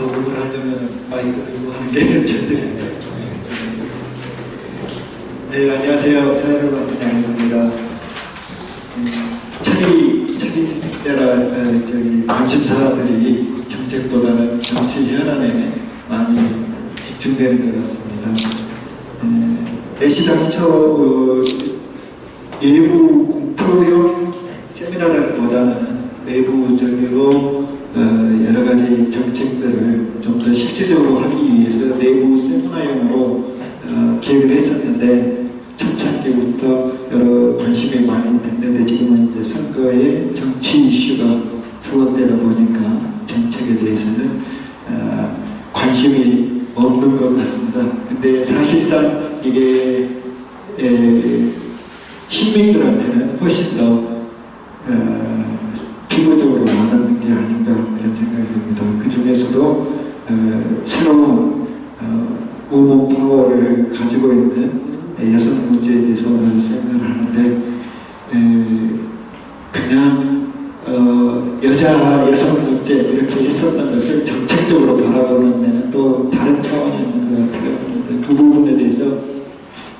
녹음을 하려면 마이크 들고 하는 게 저들인데. 네, 안녕하세요. 사회를 맡은 양입니다. 차기 관심사들이 정책보다는 정치 현안에 많이 집중되는 것 같습니다. 애시당초 외부 공표용 세미나라기보다는 내부적으로 여러 가지 정책들을 좀 더 실질적으로 하기 위해서 내부 세미나용으로 기획을 했었는데 초창기부터 여러 관심이 많이 됐는데 지금은 이제 선거의 정치 이슈가 투입되다 보니까 정책에 대해서는 관심이 없는 것 같습니다. 근데 사실상 이게 시민들한테는 훨씬 더 피부적으로 와닿는 게 아닌가 그런 생각이 듭니다. 그 중에서도 새로운 우먼 파워를 가지고 있는 여성 문제에 대해서 오늘 세미나를 하는데 그냥 여성 문제 이렇게 했었던 것을 정책적으로 바라보는 데는 또 다른 차원이 있는 것 같아요. 그 부분에 대해서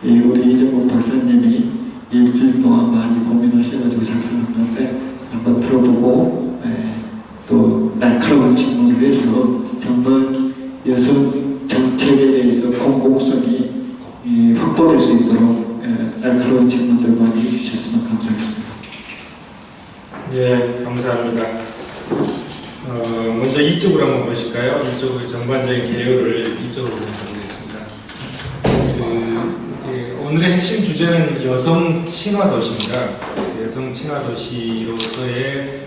우리 이정국 박사님이 일주일 동안 많이 고민하셔가지고 작성했는데 한번 들어보고 또 날카로운 질문을 해서 정말 여성 정책에 대해서 공공성이 확보될 수 있도록 날카로운 질문들 많이 해주셨으면 감사하겠습니다. 예, 감사합니다. 먼저 이쪽으로 한번 보실까요? 이쪽의 전반적인 개요를 이쪽으로 보겠습니다. 오늘의 핵심 주제는 여성 친화 도시입니다. 여성 친화 도시로서의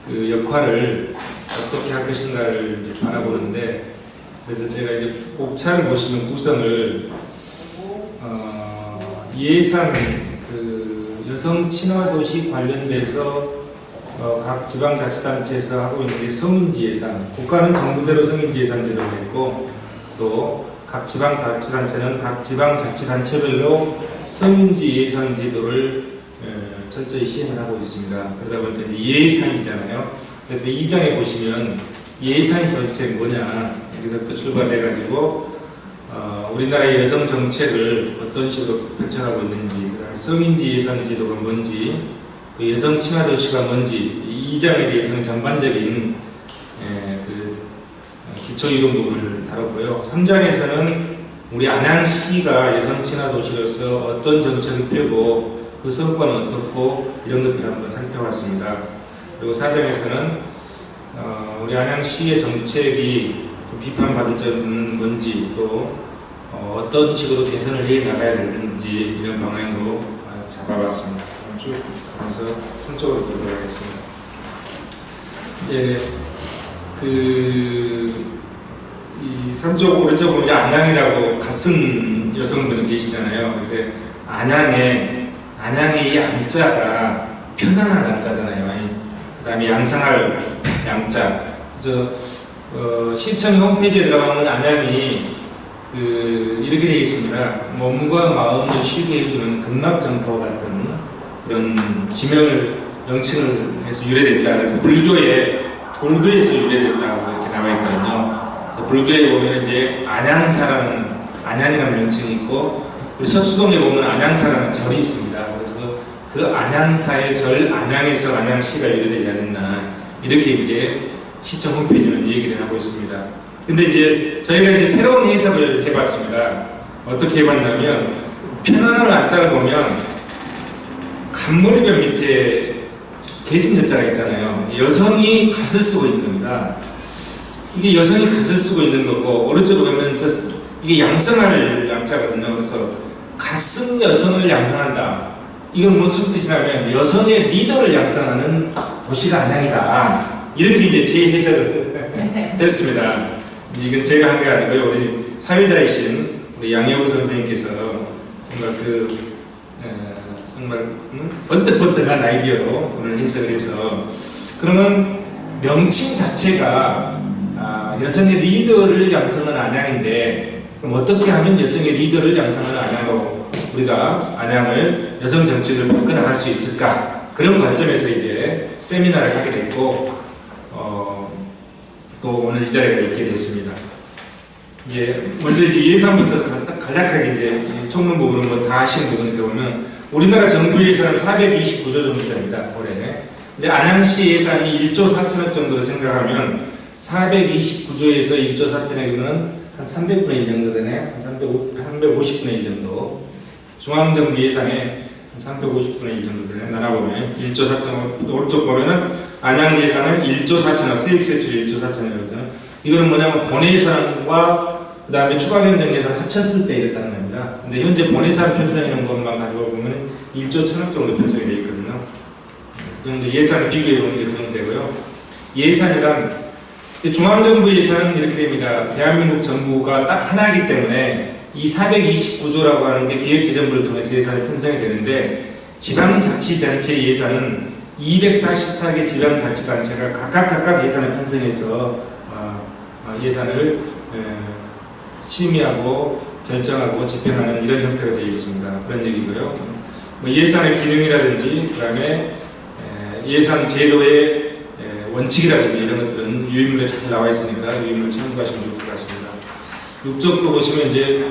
그 역할을 어떻게 할 것인가를 이제 바라보는데, 그래서 제가 이제 옥차를 보시면 구성을 예산 그 여성 친화 도시 관련돼서 각 지방자치단체에서 하고 있는 게 성인지 예산, 국가는 정부대로 성인지 예산 제도를 했고, 또 각 지방자치단체는 각 지방자치단체별로 성인지 예산 제도를 철저히 시행을 하고 있습니다. 그러다 보니까 이제 예산이잖아요. 그래서 2장에 보시면 예산이 도대체 뭐냐, 여기서부터 출발해가지고 우리나라의 여성 정책을 어떤 식으로 펼쳐가고 있는지, 성인지 예산 제도가 뭔지, 그 여성 친화 도시가 뭔지, 이 2장에 대해서는 전반적인 그 기초 이론 부분을 다뤘고요. 3장에서는 우리 안양시가 여성 친화 도시로서 어떤 정책을 펴고 그 성과는 어떻고 이런 것들을 한번 살펴봤습니다. 그리고 4장에서는 우리 안양시의 정책이 비판받을 점은 뭔지, 또 어떤 식으로 개선을 해 나가야 되는지 이런 방향으로 잡아봤습니다. 쭉 가면서 손쪽으로 들어가겠습니다. 예, 이 3쪽 오른쪽 이제 안양이라고 같은 여성분들 계시잖아요. 그래서 안양의 이 안자가 편안한 안자잖아요. 그 다음에 양상할 양자. 그래서 시청 홈페이지에 들어가면 안양이 이렇게 되어 있습니다. 몸과 마음을 쉬게 해주는 극락점토 같은 그런 지명을 명칭을 해서 유래됐다. 그래서 불교에서 유래됐다고 이렇게 나와 있거든요. 그래서 불교에 보면 이제 안양이라는 명칭이 있고, 우리 석수동에 보면 안양사라는 절이 있습니다. 그래서 그 안양사의 절 안양에서 안양시가 유래되지 않았나, 이렇게 이제 시청 홈페이지는 얘기를 하고 있습니다. 근데 이제 저희가 이제 새로운 해석을 해봤습니다. 어떻게 해봤냐면, 편안한 안자를 보면 간머리뼈 밑에 계집 여자가 있잖아요. 여성이 갓을 쓰고 있는 겁니다. 이게 여성이 갓을 쓰고 있는 거고, 오른쪽으로 보면 이게 양성할 양자거든요. 그래서 갓쓴 여성을 양성한다. 이건 무슨 뜻이냐면 여성의 리더를 양성하는 도시가 안양이다. 이렇게 이제 제 해석을 했습니다. 이건 제가 한 게 아니고요. 우리 사회자이신 우리 양여우 선생님께서 정말 번뜩번뜩한 아이디어로 오늘 해석을 해서, 그러면 명칭 자체가 여성의 리더를 양성하는 안양인데, 그럼 어떻게 하면 여성의 리더를 양성하는 안양으로 우리가 안양을 여성 정책을 바꿔나갈 수 있을까? 그런 관점에서 이제 세미나를 하게 됐고, 또 오늘 이 자리가 있게 됐습니다. 이제 먼저 이제 예산부터 간략하게 이제 총론 부분은 뭐 다 하신 부분인데 보면 우리나라 정부 예산은 429조 정도 됩니다. 올해. 이제 안양시 예산이 1조 4천억 정도로 생각하면 429조에서 1조 4천억이면 한 300분의 1 정도 되네. 한 350분의 1 정도. 중앙정부 예산에 한 350분의 1 정도 되네. 나눠보면 1조 4천억. 오른쪽 보면은 안양 예산은 1조 4천억, 세입세출 1조 4천억이거든요. 이거는 뭐냐면 본예산과 그 다음에 추가 경정 예산 합쳤을 때 이랬다는 겁니다. 근데 현재 본예산 편성이라는 것만 가지고 보면 1조 1천억 정도 편성이 되어 있거든요. 그런데 예산을 비교해 보면 이렇게 정도 되고요. 예산이란 중앙정부 예산은 이렇게 됩니다. 대한민국 정부가 딱 하나이기 때문에 이 429조라고 하는 게 기획재정부를 통해서 예산이 편성이 되는데 지방자치단체 예산은 244개 지방자치단체가 각각 예산을 편성해서 예산을 심의하고 결정하고 집행하는 이런 형태가 되어 있습니다. 그런 얘기고요. 뭐 예산의 기능이라든지 그 다음에 예산 제도의 원칙이라든지 이런 것들은 유인물에 잘 나와 있으니까 유인물 참고하시면 좋을 것 같습니다. 6쪽도 보시면 이제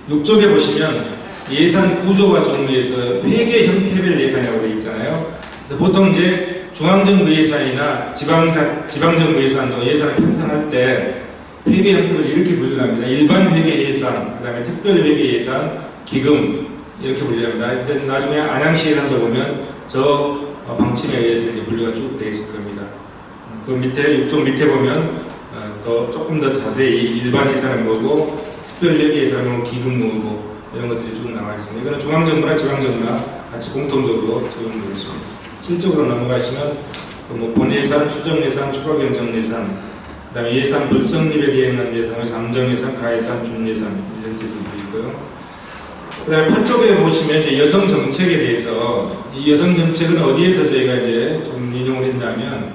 6쪽에 보시면 예산 구조와 종류에서 회계 형태별 예산이라고 되어 있잖아요. 그래서 보통 이제 중앙정부 예산이나 지방정부 예산도 예산을 편성할 때 회계 형태를 이렇게 분류합니다. 일반 회계 예산, 그 다음에 특별 회계 예산, 기금 이렇게 분류합니다. 이제 나중에 안양시 예산도 보면 저 방침에 의해서 이제 분류가 쭉 되어 있을 겁니다. 그 밑에 6쪽 밑에 보면 더 조금 더 자세히 일반 예산은 뭐고 특별 회계 예산은 뭐고 기금 뭐고 이런 것들이 쭉 나와 있습니다. 이거는 중앙정부나 지방정부나 같이 공통적으로 적용되고 있습니다. 실적으로 넘어가시면 뭐 본예산, 수정예산, 추가경정예산, 그 다음에 예산 불성립에 대한 예산을 잠정예산, 가예산, 준예산 이런 제도도 있고요. 그 다음에 8쪽에 보시면 이제 여성정책에 대해서 이 여성정책은 어디에서 저희가 이제 좀 인용을 했냐면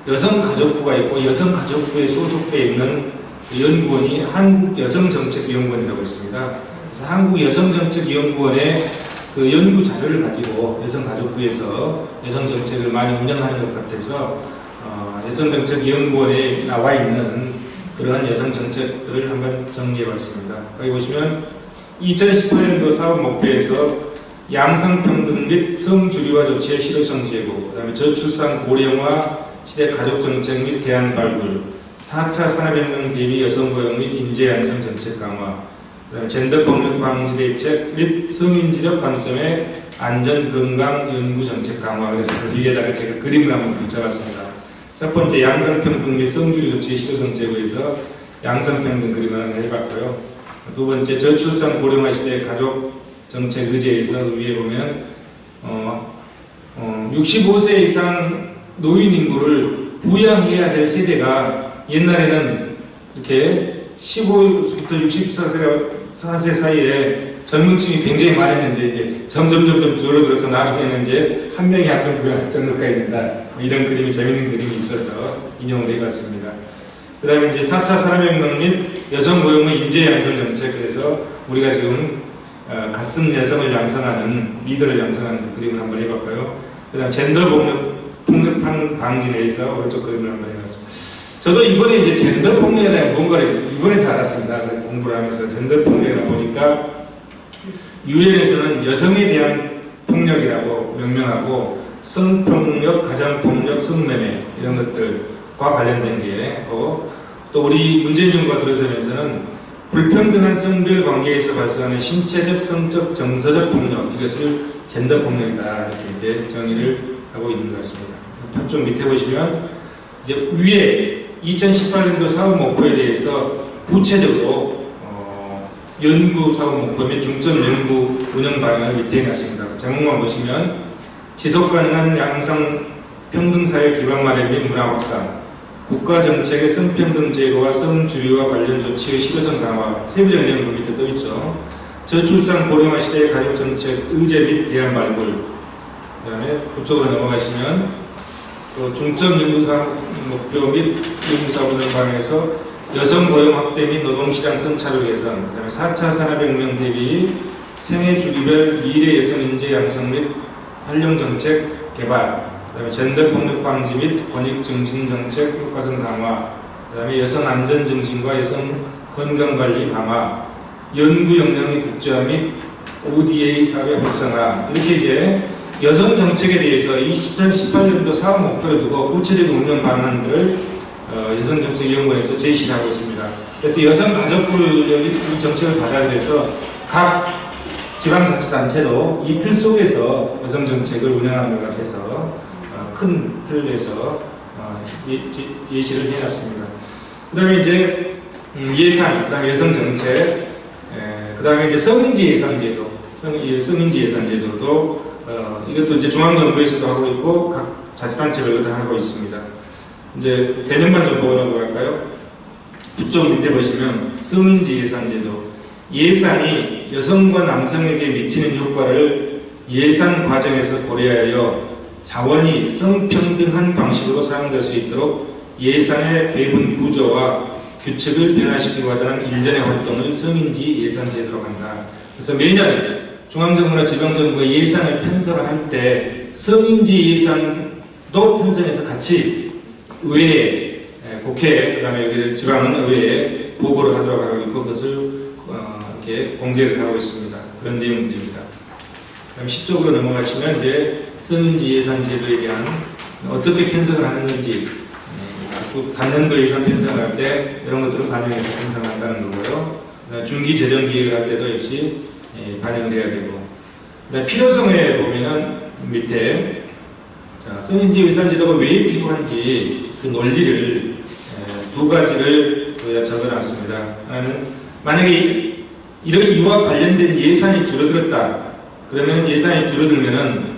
여성가족부가 있고 여성가족부에 소속되어 있는 연구원이 한국여성정책연구원이라고 있습니다. 그래서 한국여성정책연구원의 그 연구 자료를 가지고 여성가족부에서 여성정책을 많이 운영하는 것 같아서 여성정책연구원에 나와 있는 그러한 여성정책들을 한번 정리해봤습니다. 거기 보시면 2018년도 사업 목표에서 양성평등 및 성주류화 조치의 실효성 제고, 그 다음에 저출산 고령화 시대 가족정책 및 대안 발굴, 4차 산업혁명 대비 여성고용 및 인재양성 정책 강화, 젠더 폭력 방지 대책 및 성인지적 관점의 안전 건강 연구 정책 강화. 그래서 그 위에다가 제가 그림을 한번 붙여봤습니다. 첫 번째 양성평등 및 성주류 조치의 실효성 제고에서 양성평등 그림을 한번 해봤고요. 두 번째 저출산 고령화 시대 가족 정책 의제에서 위에 보면 65세 이상 노인 인구를 부양해야 될 세대가 옛날에는 이렇게 15세부터 64세 사이에 젊은 층이 굉장히 많았는데 이제 점점 줄어들어서 나중에는 이제 한 명이 한 명 부양할 정도까지 된다. 이런 그림이 재밌는 그림이 있어서 인용을 해봤습니다. 그 다음에 이제 4차 산업혁명 및 여성 고용 및 인재 양성 정책. 그래서 우리가 지금 갓쓴 여성을 양성하는 리더를 양성하는 그 그림을 한번 해봤고요. 그 다음 젠더 폭력 방지 내에서 오른쪽 그림을 한번 해봤습니다. 저도 이번에 이제 젠더 폭력에 대한 뭔가를 이번에서 알았습니다. 공부를 하면서 젠더 폭력이라 보니까 유엔에서는 여성에 대한 폭력이라고 명명하고 성폭력, 가정폭력, 성매매 이런 것들과 관련된 게 또 우리 문재인 정부가 들어서면서는 불평등한 성별 관계에서 발생하는 신체적, 성적, 정서적 폭력 이것을 젠더 폭력이다 이렇게 이제 정의를 하고 있는 것 같습니다. 좀 밑에 보시면 이제 위에 2018년도 사업 목표에 대해서 구체적으로 연구 사업 목표 및 중점 연구 운영 방향을 밑에 해놨습니다. 제목만 보시면 지속 가능한 양성 평등 사회 기반 마련 및 문화 확산, 국가 정책의 성평등 제고와 성주의와 관련 조치의 실효성 강화, 세부적인 내용 그 밑에 떠 있죠. 저출산 고령화 시대의 가족 정책 의제 및 대안 발굴. 그다음에 그쪽으로 넘어가시면 또 중점 연구사 목표 및 연구사 운영 방향에서 여성 고용 확대 및 노동시장 성차별 개선, 그다음에 4차 산업혁명 대비 생애 주기별 미래 여성 인재 양성 및 활용 정책 개발, 그다음에 젠더 폭력 방지 및 권익 증진 정책 효과성 강화, 그다음에 여성 안전 증진과 여성 건강 관리 강화, 연구 역량의 국제화 및 ODA 사회 활성화, 이렇게 이제 여성 정책에 대해서 2018년도 사업 목표를 두고 구체적인 운영 방안들을 여성정책위원회에서 제시를 하고 있습니다. 그래서 여성가족부의 이 정책을 받아들여서 각 지방자치단체도 이 틀 속에서 여성정책을 운영하는 것 같아서 큰 틀에서 예시를 해놨습니다. 그 다음에 이제 예산, 그 다음에 여성정책, 그 다음에 이제 성인지 예산제도, 성인지 예산제도도 이것도 이제 중앙정부에서도 하고 있고 각 자치단체별로 다 하고 있습니다. 이제 개념만 좀 보라고 할까요? 부쪽 밑에 보시면 성인지 예산제도, 예산이 여성과 남성에게 미치는 효과를 예산 과정에서 고려하여 자원이 성평등한 방식으로 사용될 수 있도록 예산의 배분 구조와 규칙을 변화시키고자 하는 일련의 활동을 성인지 예산제도라고 한다. 그래서 매년 중앙정부나 지방정부가 예산을 편성을 할 때 성인지 예산도 편성해서 같이 의회에, 국회, 그 다음에 여기 지방은 의회에 보고를 하도록 하고 있고 그것을 이렇게 공개를 하고 있습니다. 그런 내용들입니다. 그럼 10쪽으로 넘어가시면 이제 성인지 예산 제도에 대한 어떻게 편성을 하는지, 간년도 예산 편성을 할 때 이런 것들을 반영해서 편성한다는 거고요. 중기 재정 기획을 할 때도 역시 반영을 해야 되고, 필요성에 보면은 밑에 성인지 예산 제도가 왜 필요한지 그 논리를 두 가지를 적어놨습니다. 하나는 만약에 이와 관련된 예산이 줄어들었다. 그러면 예산이 줄어들면은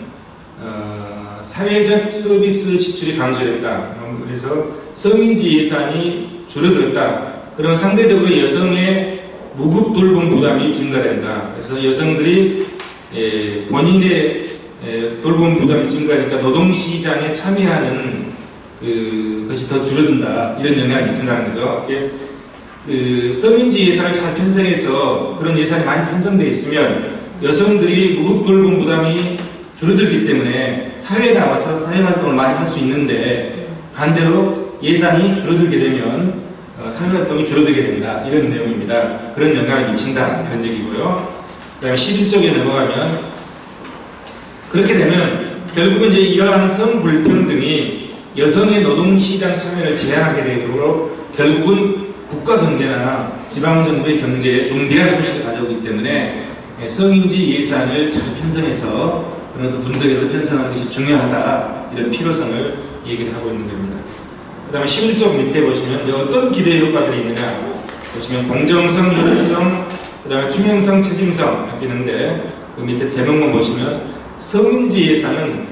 사회적 서비스 지출이 감소됐다. 그래서 성인지 예산이 줄어들었다. 그러면 상대적으로 여성의 무급 돌봄 부담이 증가된다. 그래서 여성들이 본인의 돌봄 부담이 증가하니까 노동시장에 참여하는 그것이 더 줄어든다. 이런 영향이 미친다는 거죠. 그 성인지 예산을 잘 편성해서 그런 예산이 많이 편성되어 있으면 여성들이 무급 돌봄 부담이 줄어들기 때문에 사회에 나와서 사회활동을 많이 할 수 있는데 반대로 예산이 줄어들게 되면 사회활동이 줄어들게 된다. 이런 내용입니다. 그런 영향을 미친다. 이런 얘기고요. 그 다음에 11쪽에 넘어가면 그렇게 되면 결국은 이제 이러한 성불평등이 여성의 노동시장 참여를 제한하게 되고 결국은 국가 경제나 지방정부의 경제에 중대한 손실을 가져오기 때문에 성인지 예산을 잘 편성해서 그런 분석해서 편성하는 것이 중요하다. 이런 필요성을 얘기를 하고 있는 겁니다. 그 다음에 11쪽 밑에 보시면 이제 어떤 기대 효과들이 있느냐 보시면 공정성, 효율성, 그 다음에 투명성, 책임성 이렇게 있는데 그 밑에 제목만 보시면 성인지 예산은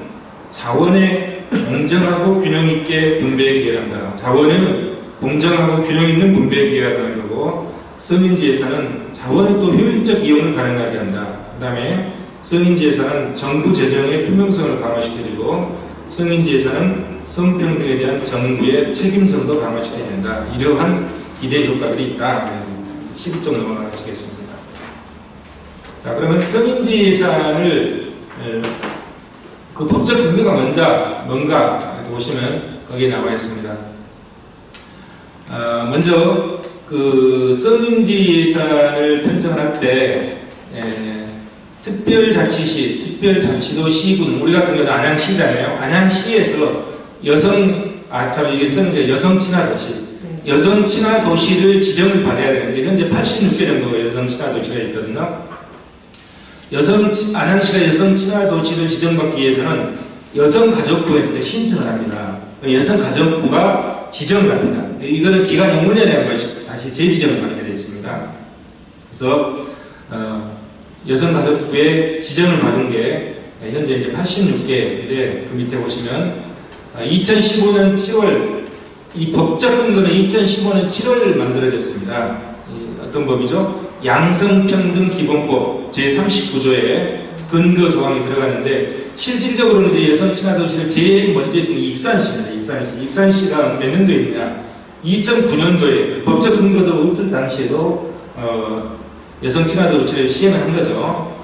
자원의 공정하고 균형 있게 분배에 기여한다. 자원은 공정하고 균형 있는 분배에 기여한다는 거고 성인지 예산은 자원의 또 효율적 이용을 가능하게 한다. 그 다음에 성인지 예산은 정부 재정의 투명성을 강화시켜주고 성인지 예산은 성평등에 대한 정부의 책임성도 강화시켜야 된다. 이러한 기대 효과들이 있다. 12쪽 넘어가시겠습니다. 자, 그러면 성인지 예산을 그 법적 근거가 뭔가 보시면 거기에 나와 있습니다. 먼저 그 성인지 예산을 편성할 때 특별자치시, 특별자치도 시군, 우리 같은 경우는 안양시잖아요. 안양시에서 여성 친화 도시, 여성 친화 도시를 지정을 받아야 되는데 현재 86개 정도 여성 친화 도시가 있거든요. 안양시가 여성 친화 도시를 지정받기 위해서는 여성가족부에 신청을 합니다. 여성가족부가 지정을 합니다. 이거는 기간이 5년에 한 번씩 다시 재지정을 받게 되어 있습니다. 그래서 여성가족부에 지정을 받은 게 현재 이제 86개인데 그 밑에 보시면 2015년 7월 이 법적 근거는 2015년 7월 만들어졌습니다. 어떤 법이죠? 양성평등기본법 제39조에 근거 조항이 들어가는데 실질적으로는 이제 여성 친화 도시를 제일 먼저 했던 게 익산시입니다. 익산시가 몇 년도에 있느냐? 2009년도에 법적 근거도 없을 당시에도 여성 친화 도시를 시행을 한 거죠.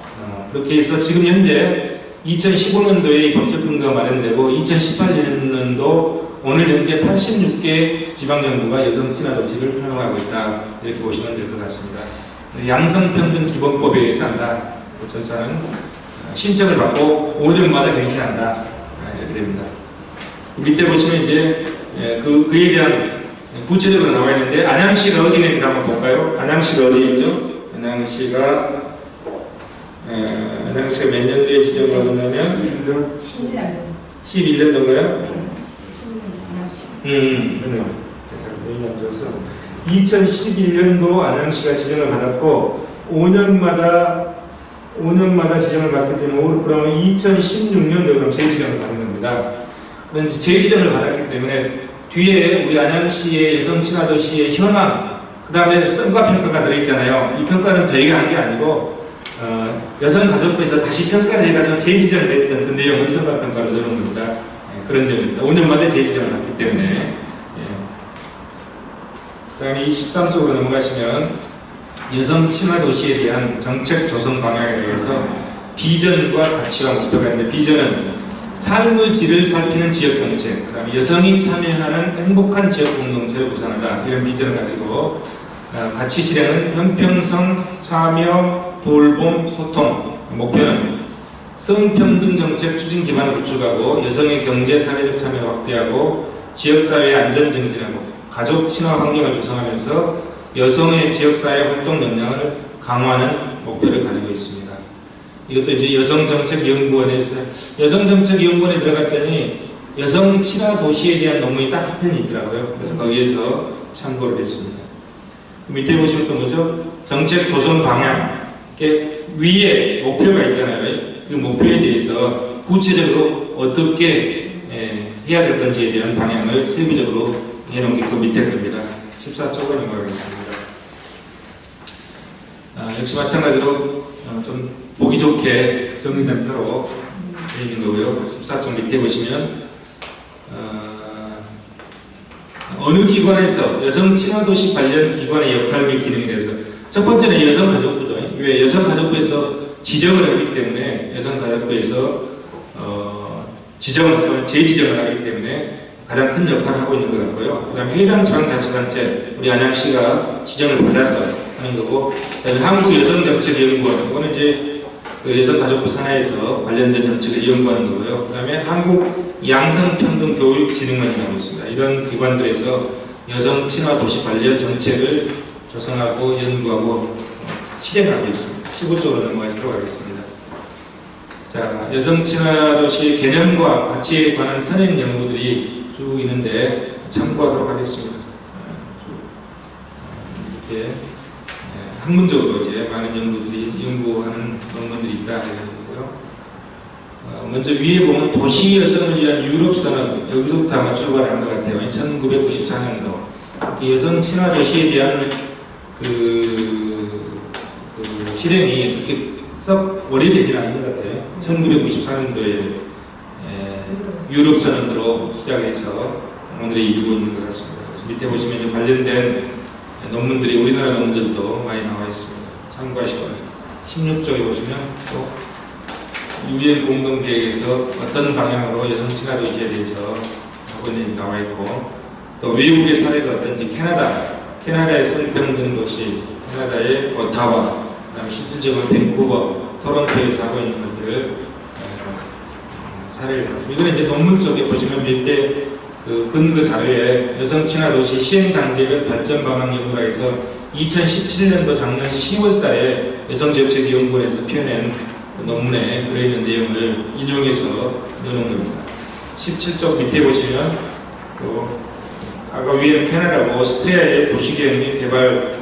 그렇게 해서 지금 현재 2015년도에 법적 근거가 마련되고 2018년도 오늘 현재 86개 지방정부가 여성 친화 도시를 활용하고 있다. 이렇게 보시면 될 것 같습니다. 양성평등기본법에 의해서 한다. 절차는 신청을 받고 5년마다 갱신한다. 이렇게 됩니다. 밑에 보시면 이제 그에 대한 구체적으로 나와 있는데 안양시가 어디 있는지 한번 볼까요? 안양시가 어디 있죠? 안양시가 몇 년도에 지정받았냐면 11년 정도요? 2011년도 안양시가 지정을 받았고 5년마다 지정을 받기 때문에 그러면 2016년도 그럼 재지정을 받는 겁니다. 그런데 재지정을 받았기 때문에 뒤에 우리 안양시의 여성 친화 도시의 현황, 그 다음에 성과 평가가 들어있잖아요. 이 평가는 저희가 한 게 아니고 여성가족부에서 다시 평가를 해가지고 재지정을 했던 그 내용을 성과 평가로 넣은 겁니다. 그런 내용입니다. 5년마다 재지정을 했기 때문에. 그 다음에 23쪽으로 넘어가시면 여성 친화 도시에 대한 정책 조성 방향에 대해서 비전과 가치와 목표가 있는데 비전은 삶의 질을 살피는 지역 정책, 그 다음에 여성이 참여하는 행복한 지역 공동체를 구성하자 이런 비전을 가지고 가치 실행은 형평성, 참여, 돌봄, 소통. 목표는 성평등 정책 추진 기반을 구축하고 여성의 경제 사회적 참여를 확대하고 지역사회의 안전 증진하고 가족 친화 환경을 조성하면서 여성의 지역사회 활동 역량을 강화하는 목표를 가지고 있습니다. 이것도 이제 여성정책연구원에서 여성정책연구원에 들어갔더니 여성 친화 도시에 대한 논문이 딱 한 편이 있더라고요. 그래서 거기에서 참고를 했습니다. 밑에 보시면 또 뭐죠? 정책 조성 방향. 위에 목표가 있잖아요. 그 목표에 대해서 구체적으로 어떻게 해야 될 건지에 대한 방향을 세부적으로 해놓은 게 그 밑에 겁니다. 14쪽으로 넘어가겠습니다. 역시 마찬가지로 좀 보기 좋게 정리된 표로 되어 있는 거고요. 14쪽 밑에 보시면 어느 기관에서 여성 친화도시 관련 기관의 역할 및 기능에 대해서 첫 번째는 여성가족부죠. 왜 여성가족부에서 지정을 하기 때문에 여성가족부에서 지정 또는 재지정을 하기 때문에 가장 큰 역할을 하고 있는 것 같고요. 그 다음에 해당 지방자치단체 우리 안양시가 지정을 받아서 하는 거고, 그다음에 한국여성정책연구원 이거는 이제 그 여성가족부 산하에서 관련된 정책을 연구하는 거고요. 그 다음에 한국양성평등교육진흥원이라고 하고 있습니다. 이런 기관들에서 여성 친화 도시 관련 정책을 조성하고 연구하고 실행하고 있습니다. 15쪽으로 넘어가도록 하겠습니다. 자, 여성 친화 도시의 개념과 가치에 관한 선행 연구들이 쭉 있는데 참고하도록 하겠습니다. 이렇게 학문적으로 이제 많은 연구들이 연구하는 논문들이 있다 이거고요. 먼저 위에 보면 도시 여성을 위한 유럽 선언, 여기서부터 아마 출발한 것 같아요. 1994년도 여성 친화 도시에 대한 실행이 그렇게 썩 오래되지 않은 것 같아요. 1994년도에 유럽 선언으로 시작해서 오늘에 이르고 있는 것 같습니다. 그래서 밑에 보시면 이제 관련된 논문들이 우리나라 논문들도 많이 나와 있습니다. 참고하시고 16쪽에 보시면 또 UN 공동계획에서 어떤 방향으로 여성 친화 도시에 대해서 하고 있는지 나와 있고, 또 외국의 사례가 어떤지 캐나다의 성평등 도시, 캐나다의 오타와, 그다음에 실질적으로 밴쿠버, 토론토에서 하고 있는 것들을 사례를 봤습니다. 이거는 이제 논문 속에 보시면 밑에 그 근거 자료에 여성 친화 도시 시행 단계별 발전 방안 연구라 해서 2017년도 작년 10월 달에 여성정책연구원에서 펴낸 그 논문에 들어있는 내용을 인용해서 넣어놓은 겁니다. 17쪽 밑에 보시면 또 아까 위에는 캐나다고 오스트리아의 도시계획 및 개발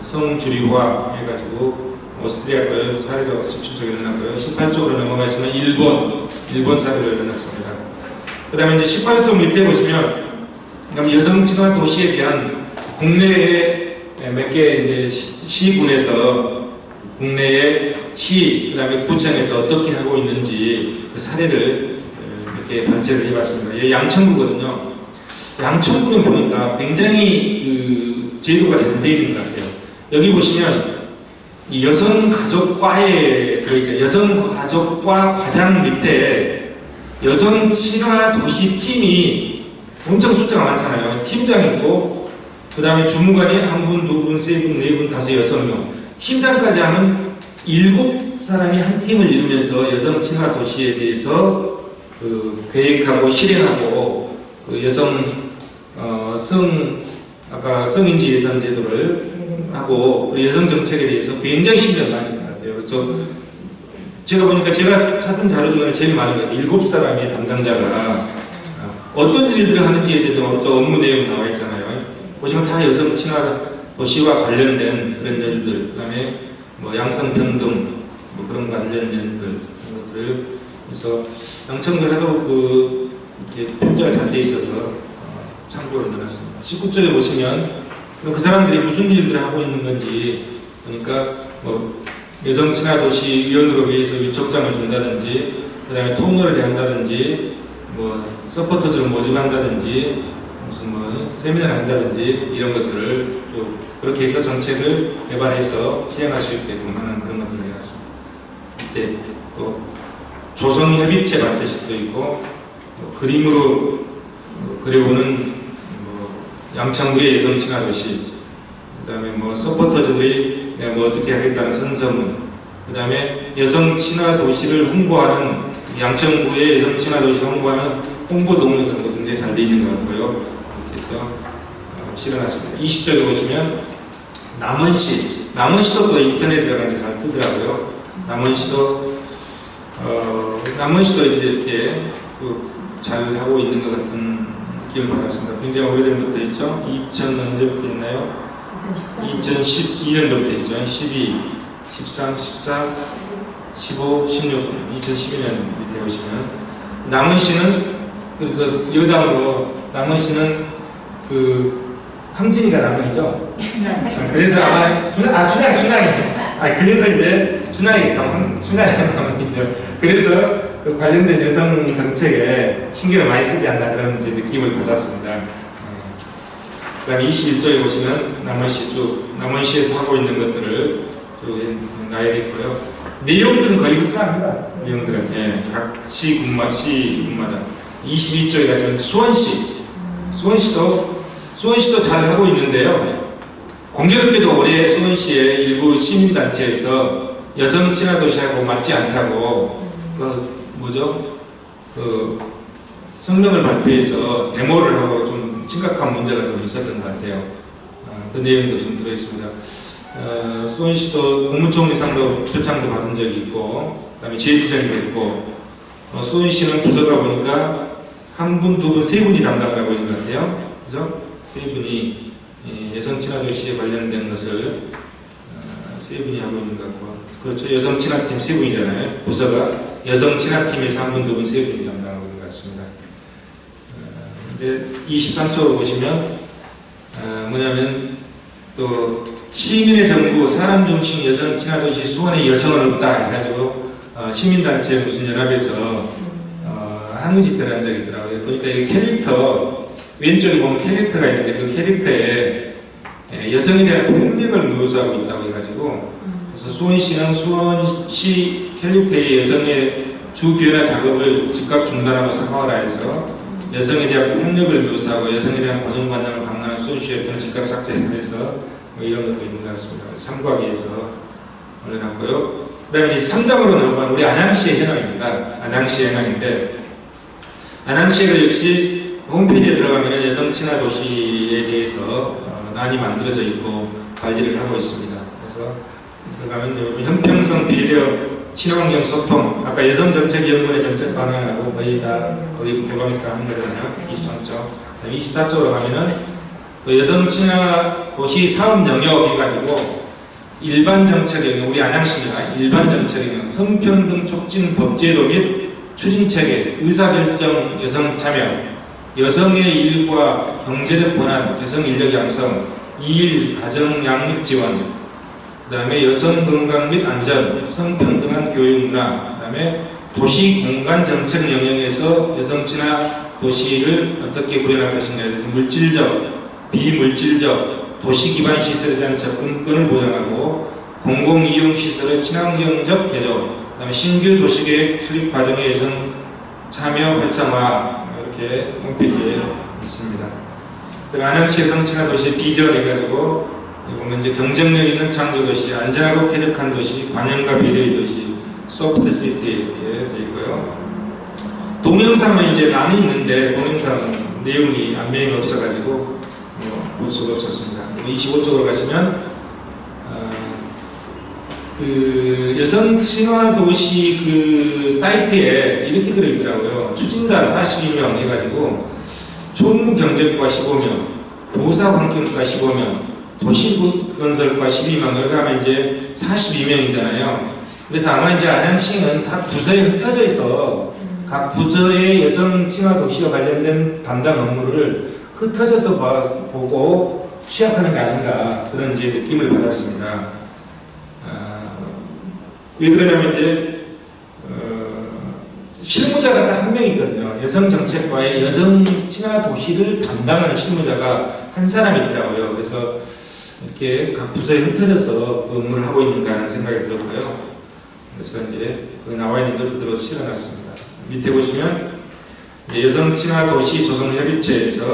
성주류화 해가지고 오스트리아 걸 사례로 17쪽에 넣어놨고요. 18쪽으로 넘어가시면 일본 사례를 넣어놨습니다. 그 다음에 이제 18쪽 밑에 보시면 그럼 여성 친화 도시에 대한 국내에 몇 개 이제 시군에서 국내의 시, 그 다음에 구청에서 어떻게 하고 있는지 그 사례를 이렇게 발제를 해봤습니다. 이게 양천구거든요. 양천구는 보니까 굉장히 그 제도가 잘 되어 있는 것 같아요. 여기 보시면 이 여성가족과에 그 이제 여성 가족과 과장 밑에 여성 친화 도시 팀이 엄청 숫자가 많잖아요. 팀장이 있고, 그 다음에 주무관이 한 분, 두 분, 세 분, 네 분, 다섯, 여섯 명. 팀장까지 하면 7사람이 한 팀을 이루면서 여성 친화 도시에 대해서 그 계획하고 실행하고 그 여성 아까 성인지 예산 제도를 하고 여성 정책에 대해서 굉장히 신경 많이 쓴 것 같아요. 그래서 제가 보니까 제가 찾은 자료 중에 제일 많은 것 같아요. 7사람의 담당자가 어떤 일들을 하는지에 대해서 저 업무 내용 나와 있잖아요. 보시면 다 여성 친화 도시와 관련된 그런 일들, 그다음에 뭐 양성평등 뭐 그런 관련 일들 것들을 그래서 양천구에도 그 이렇게 편제가 잘 돼 있어서 참고를 넣어놨습니다. 19쪽에 보시면 그 사람들이 무슨 일들을 하고 있는 건지 그러니까 뭐 여성 친화 도시 위원으로 위해서 위촉장을 준다든지 그 다음에 통로를 한다든지 뭐 서포터들을 모집한다든지 무슨 뭐 세미나를 한다든지 이런 것들을 좀 그렇게 해서 정책을 개발해서 시행할 수 있게끔 하는 그런 것들을 해놨습니다. 이때 또 조성협의체 만드실도 있고 뭐 그림으로 그려보는 양천구의 여성 친화 도시, 그 다음에 뭐 서포터들이 뭐 어떻게 하겠다는 선서문, 그 다음에 여성 친화 도시를 홍보하는 양천구의 여성 친화 도시를 홍보하는 홍보 동영상도 굉장히 잘 돼 있는 것 같고요. 이렇게 해서 실어놨습니다. 20쪽에 보시면 남원시도 또 인터넷에 들어가서 잘 뜨더라고요. 남원시도 이제 이렇게 잘 하고 있는 것 같은 느낌을 받았습니다. 굉장히 오래전부터 있죠. 2000년도부터 있나요? 2012년도부터 있죠. 12, 13, 14, 15, 16, 2012년 밑에 보시면 남원시는 그래서 여당으로 남원시는 그 황진이가 남원이죠. 그래서 아마 준항이 그래서 이제 준항이 남원이죠. 그래서 그 관련된 여성 정책에 신경을 많이 쓰지 않나 그런 이제 느낌을 받았습니다. 그 다음에 21쪽에 보시면 남원시에서 하고 있는 것들을 쭉 나열했고요. 내용들은 거의 흡사합니다. 내용들은. 예, 각 시군마다. 22쪽에 가시면 수원시도 잘 하고 있는데요. 공교롭게도 올해 수원시의 일부 시민단체에서 여성 친화 도시하고 맞지 않다고 성명을 발표해서 데모를 하고 좀 심각한 문제가 좀 있었던 것 같아요. 그 내용도 좀 들어있습니다. 수원시도 국무총리상도 표창도 받은 적이 있고, 그 다음에 지혜지정이 됐고, 수원시는 부서가 보니까 한 분, 두 분, 세 분이 담당을 하고 있는 것 같아요. 그죠? 세 분이 여성 친화 도시에 관련된 것을 세 분이 하고 있는 것 같고, 그렇죠. 여성 친화팀 세 분이잖아요. 부서가 여성 친화팀에서 한 분, 두 분, 세 분이 담당하고 있는 것 같습니다. 근데 23쪽으로 보시면 뭐냐면 또 시민의 정부 사람 중심 여성 친화 도시 수원의 여성은 없다 해가지고 시민단체 무슨 연합에서 항의 집회를 한 적이 있더라고요. 보니까 이 캐릭터 왼쪽에 보면 캐릭터가 있는데 그 캐릭터에 여성에 대한 폭력을 묘사하고 있다고 해가지고 그래서 수원시는 수원시 캐릭터의 여성의 주 변화 작업을 즉각 중단하고 사과하라 해서 여성에 대한 폭력을 묘사하고 여성에 대한 고정관념을 강화하는 수원시의 즉각 삭제해서 뭐 이런 것도 있는 것 같습니다. 참고하기 위해서 올려놨고요. 그 다음에 이제 3장으로 넘어가면 우리 안양시의 현황입니다. 안양시의 현황인데 안양시에도 역시 홈페이지에 들어가면 여성 친화 도시에 대해서 난이 만들어져 있고 관리를 하고 있습니다. 그래서 가면 형평성 배려 친환경 소통 아까 여성정책연구원의 정책 방향하고 거의 도방에서 다 하는 거잖아요. 23쪽 24쪽으로 가면은 또 여성 친화 도시 사업 영역 해가지고 일반 정책 영역 우리 안양시입니다. 일반 정책 영역 성평등 촉진 법제도 및 추진체계 의사결정 여성 참여 여성의 일과 경제적 권한 여성 인력 양성 2일 가정 양립 지원 그 다음에 여성 건강 및 안전, 성평등한 교육 문화, 그 다음에 도시 공간 정책 영역에서 여성 친화 도시를 어떻게 구현할 것인가에 대해서 물질적, 비물질적 도시 기반 시설에 대한 접근권을 보장하고 공공이용시설의 친환경적 개조, 그다음에 신규 도시계획 수립 과정의 여성 참여 활성화 이렇게 홈페이지에 있습니다. 안양시 여성 친화 도시 비전 해가지고 보면 이제 경쟁력 있는 창조 도시, 안전하고 쾌적한 도시, 관용과 배려의 도시, 소프트 시티 이렇게 되어 있고요. 동영상은 이제 많이 있는데 동영상 내용이 안면이 없어가지고 볼 수가 없었습니다. 25쪽으로 가시면 그 여성 친화 도시 그 사이트에 이렇게 들어있더라고요. 추진단 42명 해가지고 총무 경제과 15명, 보사 환경과 15명, 도시 건설과 12명, 여기 하면 이제 42명이잖아요. 그래서 아마 이제 안양시는 각 부서에 흩어져 있어 각 부서의 여성 친화 도시와 관련된 담당 업무를 흩어져서 보고 취합하는 게 아닌가 그런 이제 느낌을 받았습니다. 왜 그러냐면 이제 실무자가 딱 한 명 있거든요. 여성정책과의 여성 친화 도시를 담당하는 실무자가 한 사람이 있더라고요. 그래서 이렇게 각 부서에 흩어져서 그 업무를 하고 있는가 하는 생각이 들었고요. 그래서 이제 거기 나와 있는 걸 그대로 실어놨습니다. 밑에 보시면 이제 여성 친화 도시 조성협의체에서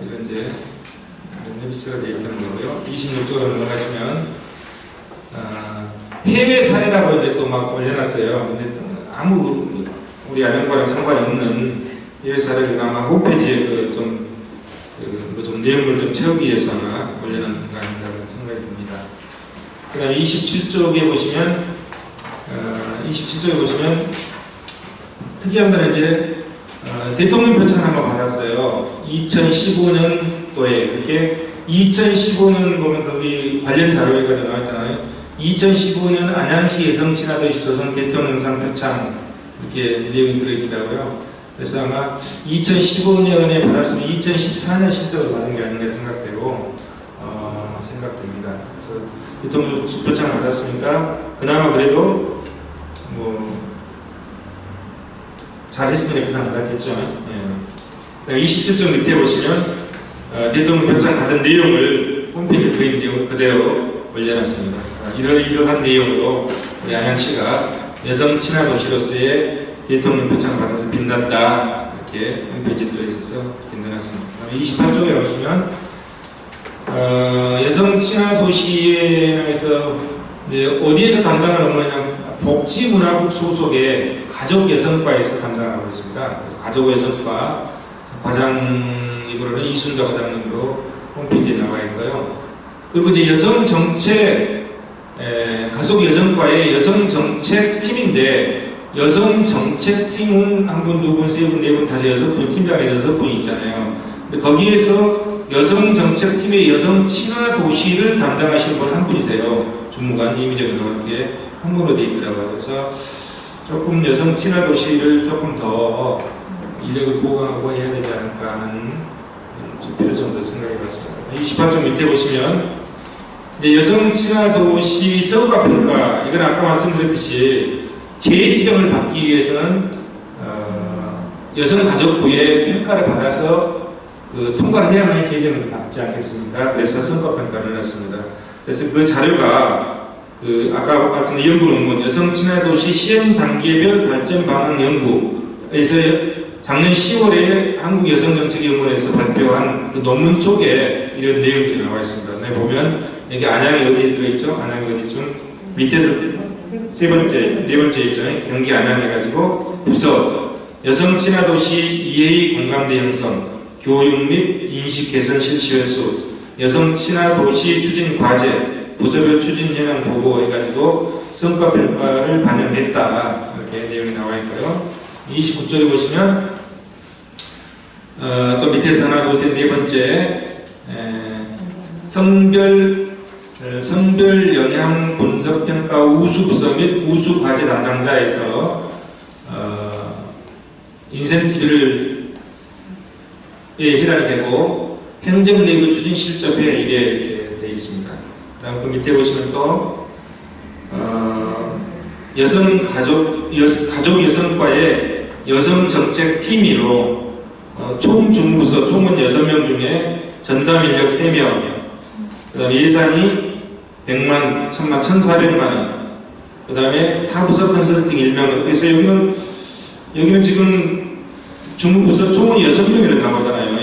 이런 이제 협의체가 되어 있는 거고요. 26쪽으로 넘어가시면 해외 사례라고 이제 또 막 올려놨어요. 근데 아무 우리 안양과랑 상관이 없는 해외 사례를 아마 홈페이지에 좀 내용을 좀 채우기 위해서 아마 올려놓은 거 아닌가 생각이 듭니다. 그 다음에 27쪽에 보시면 특이한 건 이제 대통령 표창 한번 받았어요. 2015년도에 그렇게 2015년 보면 거기 관련 자료가 나왔잖아요. 2015년 안양시 여성친화도시 조성 대통령상 표창 이렇게 내용이 들어있더라고요. 그래서 아마 2015년에 받았으면 2014년 실적을 받은 게 아닌가 생각되고 생각됩니다. 그래서 대통령 표창을 받았으니까 그나마 그래도 뭐 잘했으면 이렇게 생각하겠죠. 예. 27쪽 밑에 보시면 대통령 표창 받은 내용을 홈페이지에 들어있는 내용을 그대로 올려놨습니다. 이러한 내용으로 우리 안양시가 여성 친화 도시로서의 대통령 표창을 받아서 빛났다 이렇게 홈페이지에 들어있어서 이렇게 넣어놨습니다. 28쪽에 보시면 여성 친화 도시에서 어디에서 담당하는 업무냐 복지문화국 소속의 가족여성과에서 담당하고 있습니다. 그래서 가족여성과 과장님으로는 이순자 과장님으로 홈페이지에 나와 있고요. 그리고 이제 여성정책 가족여성과의 여성정책팀인데 여성정책팀은 한 분, 두 분, 세 분, 네 분, 다섯, 여섯 분, 팀장이 6분 있잖아요. 근데 거기에서 여성정책팀의 여성 친화 도시를 담당하시는 분 한 분이세요. 주무관 임의적으로 이렇게 한문으로 되어 있더라고요. 그래서 조금 여성 친화 도시를 조금 더 인력을 보강하고 해야 되지 않을까 하는 필요 정도 생각해 봤습니다. 28쪽 밑에 보시면 이제 여성 친화 도시 성과 평가, 이건 아까 말씀드렸듯이 재지정을 받기 위해서는 여성가족부의 평가를 받아서 통과를 해야만 재지정을 받지 않겠습니까? 그래서 성과 평가를 했습니다. 그래서 그 자료가 아까 말씀드린 연구 논문 여성 친화 도시 시행 단계별 발전 방향 연구에서 작년 10월에 한국여성정책연구원에서 발표한 그 논문 속에 이런 내용들이 나와 있습니다. 네, 보면 여기 안양이 어디에 들어있죠? 안양이 어디쯤? 밑에서 네 번째 있죠. 경기 안양 해가지고 부서 여성 친화 도시 이해의 공감대 형성, 교육 및 인식 개선 실시 횟수, 여성 친화 도시 추진 과제, 부서별 추진 현황 보고 해가지고 성과 평가를 반영했다. 이렇게 내용이 나와 있고요. 29쪽에 보시면 또 밑에서 하나, 둘, 셋, 네 번째 성별 영향 분석 평가 우수 부서 및 우수 과제 담당자에서 인센티브를 해당이 되고 행정 내부 추진 실적에 이래 되어 있습니다. 그다음 그 밑에 보시면 또 가족 여성과의 여성 정책 팀으로 총 중부서 총무 6명 중에 전담 인력 3명, 그다음 예산이 100만, 1000만, 1400만 원. 그 다음에 타부서 컨설팅 1명. 그래서 여기는 지금 중부부서 총은 6명이라고 나오잖아요.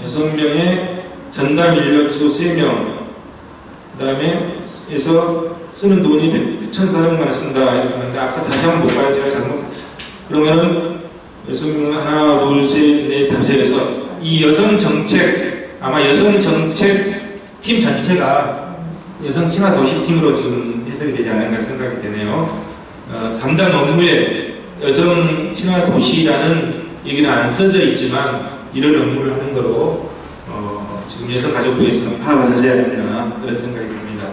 6명의 전담 인력수 3명. 그 다음에 에서 쓰는 돈이 1,400만 원 쓴다. 이렇게 하는데 아까 다시 한번 볼까요? 제가 잘못. 그러면은 6명 하나, 둘, 셋, 넷, 다섯에서 이 여성 정책, 아마 여성 정책 팀 전체가 여성 친화 도시 팀으로 지금 해석이 되지 않을까 생각이 되네요. 담당 업무에 여성 친화 도시라는 얘기는 안 써져 있지만 이런 업무를 하는 거로 지금 여성가족부에서는 파악을 하셔야 된다 그런 생각이 듭니다.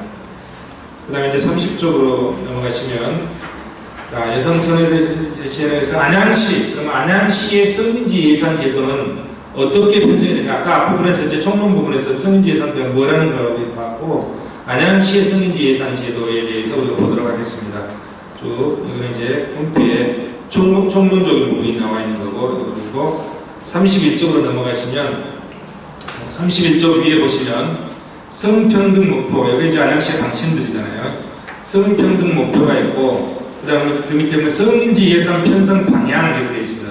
그 다음에 이제 30쪽으로 넘어가시면 여성 청년대시에서 안양시, 그럼 안양시의 성인지 예산 제도는 어떻게 편성이 되냐. 아까 앞부분에서 이제 총론 부분에서 성인지 예산제가 뭐라는 걸 봤고, 안양시의 성인지 예산 제도에 대해서 우리가 보도록 하겠습니다. 쭉 이거는 이제 홈페이지에 총론적인 부분이 나와 있는 거고, 그리고 31쪽으로 넘어가시면 31쪽 위에 보시면 성평등 목표, 여기 이제 안양시의 방침들이잖아요. 성평등 목표가 있고, 그 다음에 그 밑에 보면 성인지 예산 편성 방향 이렇게 되어 있습니다.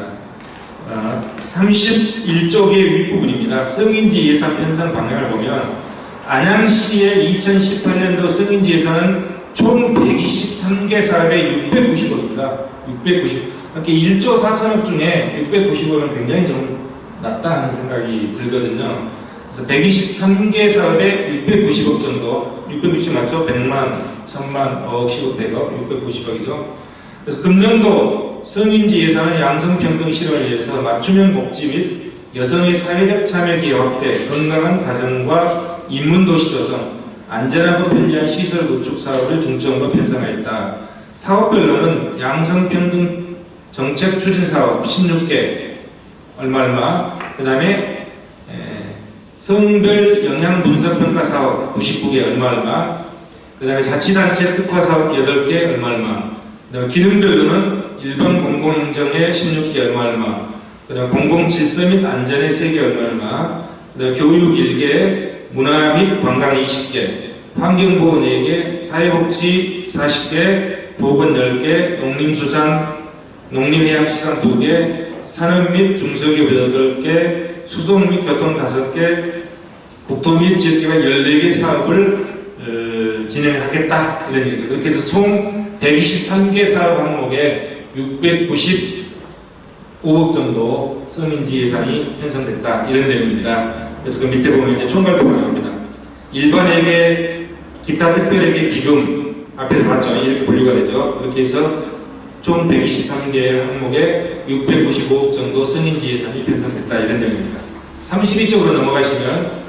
31쪽의 윗부분입니다. 성인지 예산 편성 방향을 보면 안양시의 2018년도 성인지 예산은 총 123개 사업에 690억입니다. 690. 이렇게 1조 4천억 중에 690억은 굉장히 좀 낮다는 생각이 들거든요. 그래서 123개 사업에 690억 정도, 690 맞죠? 100만, 1000만, 억, 10억, 100억, 690억이죠. 그래서 금년도 성인지 예산은 양성평등 실현을 위해서 맞춤형 복지 및 여성의 사회적 참여 기회 확대, 건강한 가정과 인문도시 조성, 안전하고 편리한 시설 구축 사업을 중점으로 편성하였다. 사업별로는 양성평등 정책 추진 사업 16개, 얼마, 그 다음에 성별 영향 분석 평가 사업 99개, 얼마, 그 다음에 자치단체 특화 사업 8개, 얼마, 그 다음에 기능별로는 일반 공공행정의 16개, 얼마, 그 다음에 공공질서 및 안전의 3개, 얼마, 그 다음에 교육 1개, 문화 및 관광 20개, 환경보호 4개, 사회복지 40개, 보건 10개, 농림해양수산 2개, 산업 및 중소기업 8개, 수송 및 교통 5개, 국토 및 지역개발 14개 사업을 진행하겠다 이런 얘기죠. 그렇게 해서 총 123개 사업 항목에 695억 정도 성인지 예산이 편성됐다 이런 내용입니다. 그래서 그 밑에 보면 이제 총괄표가 나옵니다. 일반회계, 기타 특별회계 기금 앞에서 봤죠. 이렇게 분류가 되죠. 이렇게 해서 총 123개 항목에 695억 정도 성인지 예산이 편성됐다 이런 내용입니다. 32쪽으로 넘어가시면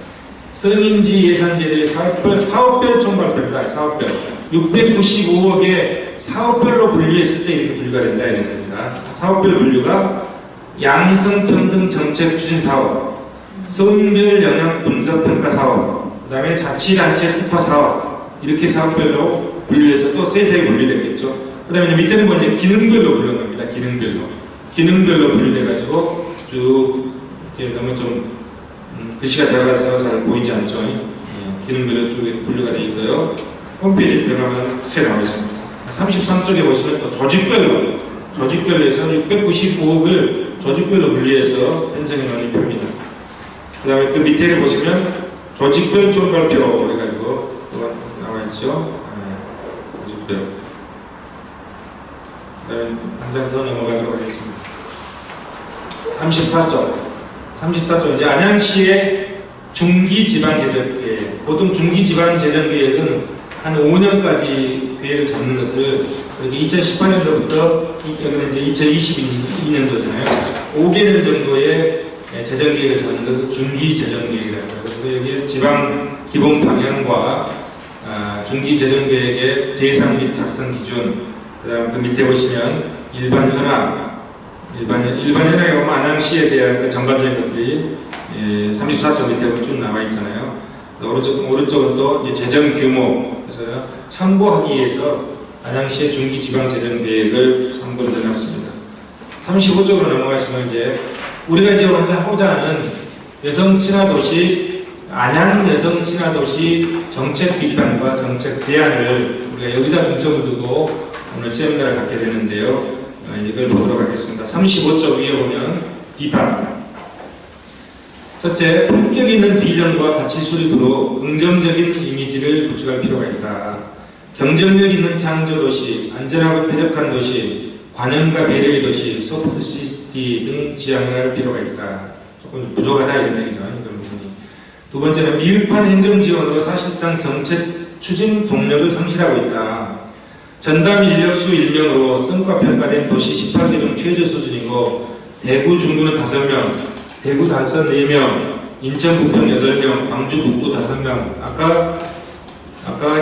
성인지 예산제도의 사업별 총괄표입니다. 사업별 695억에 사업별로 분류했을 때 이렇게 분류가 된다 이런 겁니다. 사업별 분류가 양성평등 정책 추진 사업, 성별 영향 분석 평가 사업, 그 다음에 자치단체 특화 사업 이렇게 사업별로 분류해서 또 세세히 분류되겠죠. 그 다음에 밑에는 뭐 이제 기능별로 분류한 겁니다. 기능별로 분류돼가지고 쭉 이렇게 너무 좀 글씨가 작아서 잘 보이지 않죠. 기능별로 쭉 분류가 되어 있고요. 홈페이지 들어가면 크게 나와 있습니다. 33쪽에 보시면 또 조직별로 해서 695억을 조직별로 분리해서 편성해 놓은 표입니다. 그 다음에 그 밑에를 보시면 조직별 총괄표 해가지고 나와 있죠. 조직별. 한 장 더 넘어가도록 하겠습니다. 34쪽 이제 안양시의 중기지방재정계획. 보통 중기지방재정계획은 한 5년까지 계획을 잡는 것을 이렇게 2018년도부터 이제 2022년도잖아요. 5개월 정도의 재정계획을 잡는 것을 중기재정계획이라고 해요. 그래서 여기에 지방 기본 방향과 중기재정계획의 대상 및 작성 기준, 그 다음 그 밑에 보시면 일반 현황 현황에 보면 안양시에 대한 그 전반적인 것들이 34쪽 밑에 보면 쭉 나와 있잖아요. 오른쪽은 또 이제 재정 규모, 그래서 참고하기 위해서 안양시의 중기지방재정계획을 참고를 해놨습니다. 35쪽으로 넘어가시면 이제 우리가 이제 오늘 하고자 하는 여성 친화 도시 안양 여성 친화 도시 정책 비판과 정책 대안을 우리가 여기다 중점을 두고 오늘 세미나를 갖게 되는데요. 이걸 보도록 하겠습니다. 35쪽 위에 보면 비판. 첫째, 품격 있는 비전과 가치 수립으로 긍정적인 이미지를 구축할 필요가 있다. 경쟁력 있는 창조도시, 안전하고 쾌적한 도시, 관용과 배려의 도시, 소프트 시티 등 지향을 할 필요가 있다. 조금 부족하다 이런 얘기죠. 이런 부분이. 두 번째는 미흡한 행정 지원으로 사실상 정책 추진 동력을 상실하고 있다. 전담 인력수 1명으로 성과 평가된 도시 18개 중 최저 수준이고 대구 중구는 5명, 대구 달선 4명, 인천 부평 8명, 광주 북구 5명, 아까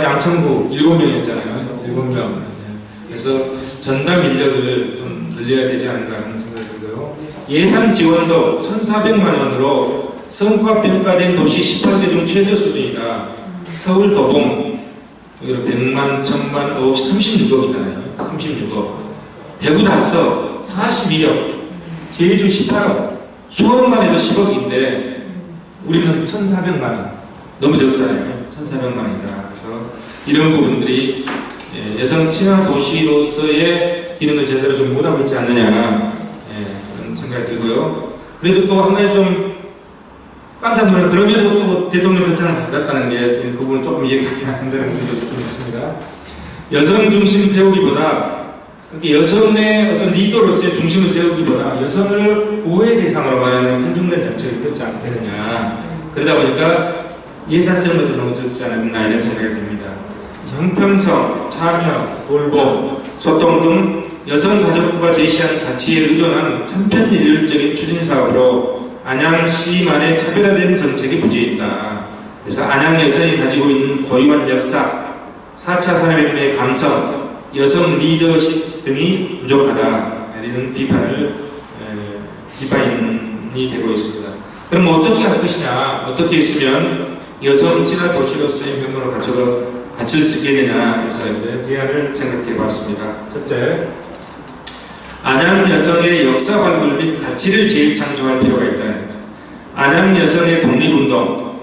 양천구 7명이었잖아요. 7명. 그래서 전담 인력을 좀 늘려야 되지 않을까 하는 생각이 들고요. 예산 지원도 1,400만 원으로 성과 평가된 도시 18개 중 최저 수준이다. 서울 도봉 100만, 1000만, 36억이잖아요. 36억. 대구 달서 42억, 제주 18억, 수원만 해도 10억인데 우리는 1,400만 원. 너무 적잖아요. 1,400만 원이다. 그래서 이런 부분들이 여성 친화 도시로서의 기능을 제대로 좀 못하고 있지 않느냐 그런 생각이 들고요. 그래도 또 한 가지 좀 깜짝 놀란 그럼에도 또 대통령 표창을 받았다는 게 그 부분 조금 이해가 안 되는 부분도 좀 있습니다. 여성 중심 세우기보다 여성의 어떤 리더로서의 중심을 세우기보다 여성을 보호의 대상으로 말하는 편중된 정책을 펼지 않겠느냐. 그러다 보니까 예산성도 너무 적지 않았나 이런 생각이 듭니다. 형평성, 참여, 돌봄, 소통 등 여성가족부가 제시한 가치에 의존한 천편일률적인 추진사업으로 안양시만의 차별화된 정책이 부재있다. 그래서 안양 여성이 가지고 있는 고유한 역사, 4차 산업혁명의 감성, 여성 리더십 등이 부족하다. 이런 비판이 되고 있습니다. 그럼 어떻게 할 것이냐? 어떻게 있으면 여성 친화 도시로서의 면모를 갖출 수 있겠느냐 해서 이제 대안을 생각해 봤습니다. 첫째, 안양 여성의 역사 발굴 및 가치를 재창조할 필요가 있다. 안양 여성의 독립운동,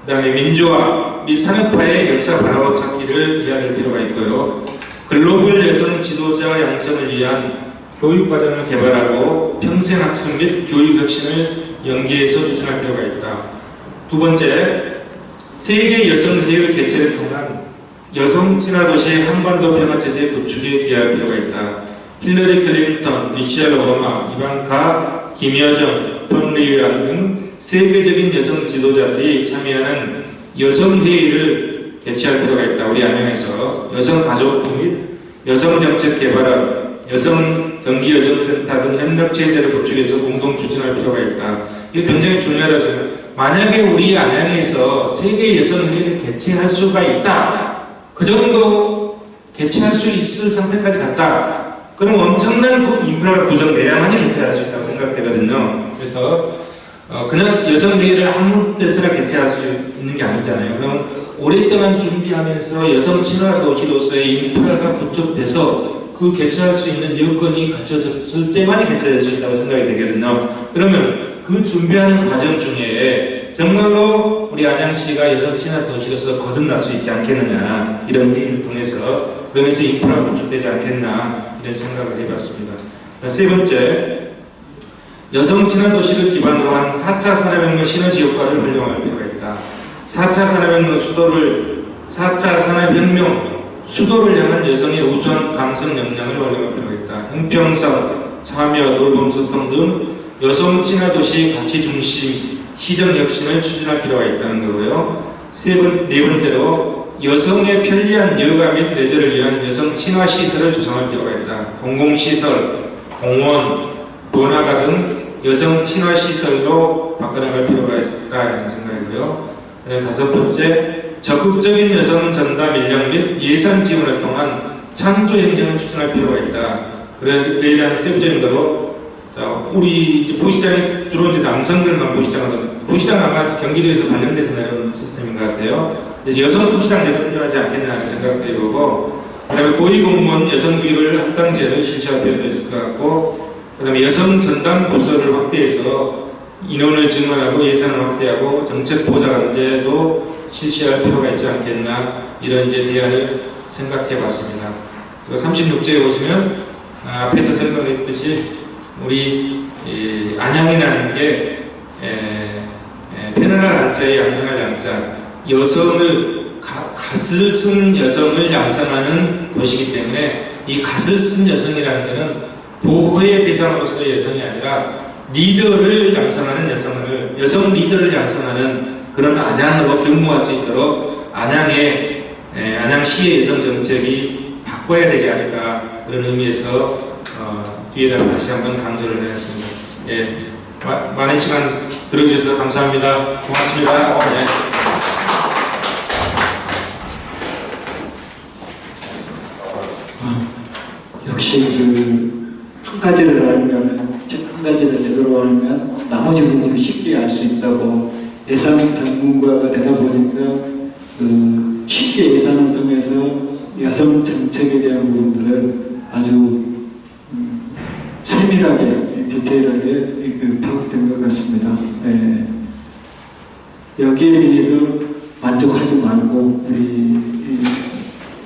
그 다음에 민주화 및 산업화의 역사 바로 찾기를 이야기할 필요가 있고요. 글로벌 여성 지도자 양성을 위한 교육과정을 개발하고 평생학습 및 교육혁신을 연계해서 추진할 필요가 있다. 두 번째, 세계 여성회의를 개최를 통한 여성 친화 도시의 한반도 평화체제 구축에 기여할 필요가 있다. 힐러리 클린턴, 미셸 오바마, 이방카, 김여정, 폰리유안 등 세계적인 여성 지도자들이 참여하는 여성회의를 개최할 필요가 있다. 우리 안양에서 여성가족부 및 여성정책 개발업, 여성경기여성센터 등 협력체제를 구축해서 공동 추진할 필요가 있다. 이게 굉장히 중요하다고 생각합니다. 만약에 우리 안양에서 세계 여성회의를 개최할 수가 있다. 그 정도 개최할 수 있을 상태까지 갔다. 그럼 엄청난 그 인프라가 구성돼야만이 개최할 수 있다고 생각되거든요. 그래서 그냥 여성회의를 아무 때서나 개최할 수 있는 게 아니잖아요. 그럼 오랫동안 준비하면서 여성 친화 도시로서의 인프라가 구축돼서 그 개최할 수 있는 여건이 갖춰졌을 때만이 개최될 수 있다고 생각이 되거든요. 그러면 그 준비하는 과정 중에 정말로 우리 안양시가 여성 친화 도시로서 거듭날 수 있지 않겠느냐, 이런 회의를 통해서 그러면서 인프라가 구축되지 않겠나 이런 생각을 해봤습니다. 세 번째, 여성 친화 도시를 기반으로 한 4차 산업혁명 시너지 효과를 활용할 필요가 있다. 4차 산업혁명 수도를 향한 여성의 우수한 감성 역량을 활용할 필요가 있다. 형평성, 참여, 돌봄, 소통 등 여성 친화 도시 가치 중심 시정 혁신을 추진할 필요가 있다는 거고요. 네 번째로 여성의 편리한 여가 및 레저를 위한 여성 친화 시설을 조성할 필요가 있다. 공공시설, 공원, 번화가 등 여성 친화 시설로 바꿔나갈 필요가 있다는 생각이고요. 다섯 번째, 적극적인 여성 전담 인력 및 예산 지원을 통한 창조 행정을 추진할 필요가 있다. 그에 대한 세부적인 거로 우리 부시장이 주로 이제 남성들만 부시장 아마 경기도에서 관련돼서 내려온 시스템인 것 같아요. 그래서 여성 부시장들도 필요하지 않겠나 하는 생각도 해보고, 그 다음에 고위공무원 여성비율 할당제를 실시할 필요도 있을 것 같고, 그 다음에 여성 전담 부서를 확대해서 인원을 증원하고 예산을 확대하고 정책 보좌 관제도 실시할 필요가 있지 않겠나, 이런 이제 대안을 생각해 봤습니다. 그리고 36조에 보시면 앞에서 설명했듯이 우리 안양이라는 게 편안할 한자에 양성할 양자, 여성을 갓을 쓴 여성을 양성하는 도시이기 때문에 이 갓을 쓴 여성이라는 것은 보호의 대상으로서의 여성이 아니라 리더를 양성하는 여성 리더를 양성하는 그런 안양으로 변모할 수 있도록 안양시의 여성 정책이 바꿔야 되지 않을까, 그런 의미에서 뒤에다 다시 한번 강조를 해놨습니다. 예, 많은 시간 들어주셔서 감사합니다. 고맙습니다. 네. 역시 한 가지를 알면, 한 가지를 제대로 알면 나머지는 쉽게 알 수 있다고, 예산 전문가가 되다 보니까 쉽게 예산을 통해서 여성 정책에 대한 부분들을 아주 세밀하게, 디테일하게 파악된 것 같습니다. 예. 여기에 비해서 만족하지 말고 우리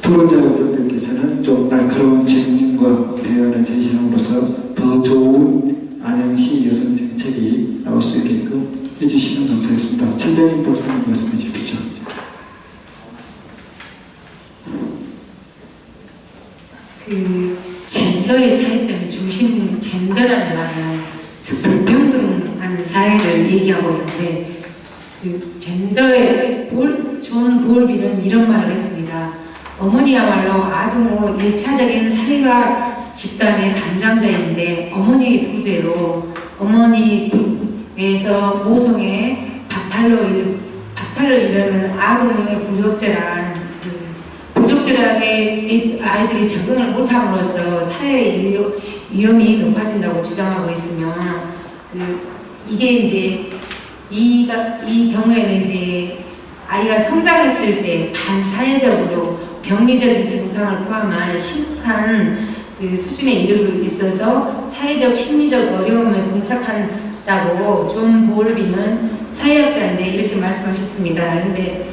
토론자분들께서는 좀 날카로운 질문과 대안을 제시함으로써 더 좋은 안양시 여성 정책이 나올 수 있게끔 해주시면 감사하겠습니다. 최재림 박사님 말씀해 주십시오. 젠더의 차이점이 중심, 젠더라는 말은 즉 불평등하는 사회를 얘기하고 있는데, 젠더의 존 볼비는 이런 말을 했습니다. 어머니야말로 아동 후 1차적인 사회화 집단의 담당자인데, 어머니의 부재로 어머니에서 모성의 박탈을 이루는 아동의 부적절하게 아이들이 적응을 못함으로써 사회의 위험이 높아진다고 주장하고 있으며, 이게 이제 이 경우에는 이제 아이가 성장했을 때 반사회적으로 병리적인 증상을 포함한 심각한 수준에 이르고 있어서 사회적 심리적 어려움에 봉착한다고 존 볼비는 사회학자인데 이렇게 말씀하셨습니다. 그런데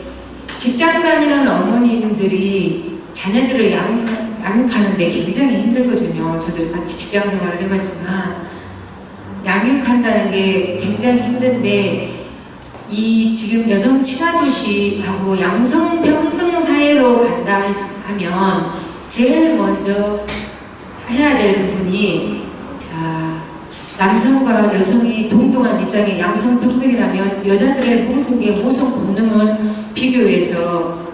직장 다니는 어머님들이 자녀들을 양육하는데 굉장히 힘들거든요. 저도 같이 직장 생활을 해봤지만 양육한다는 게 굉장히 힘든데, 지금 여성 친화도시하고 양성평등 사회로 간다 하면 제일 먼저 해야 될 부분이, 남성과 여성이 동등한 입장의 양성평등이라면 여자들의 모든 게 모성 본능을 비교해서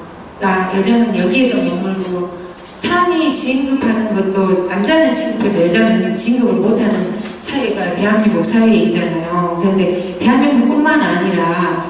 여자는 여기에서 머물고, 상위 진급하는 것도 남자는 진급해도 여자는 진급을 못하는 사회가 대한민국 사회에 있잖아요. 그런데 대한민국뿐만 아니라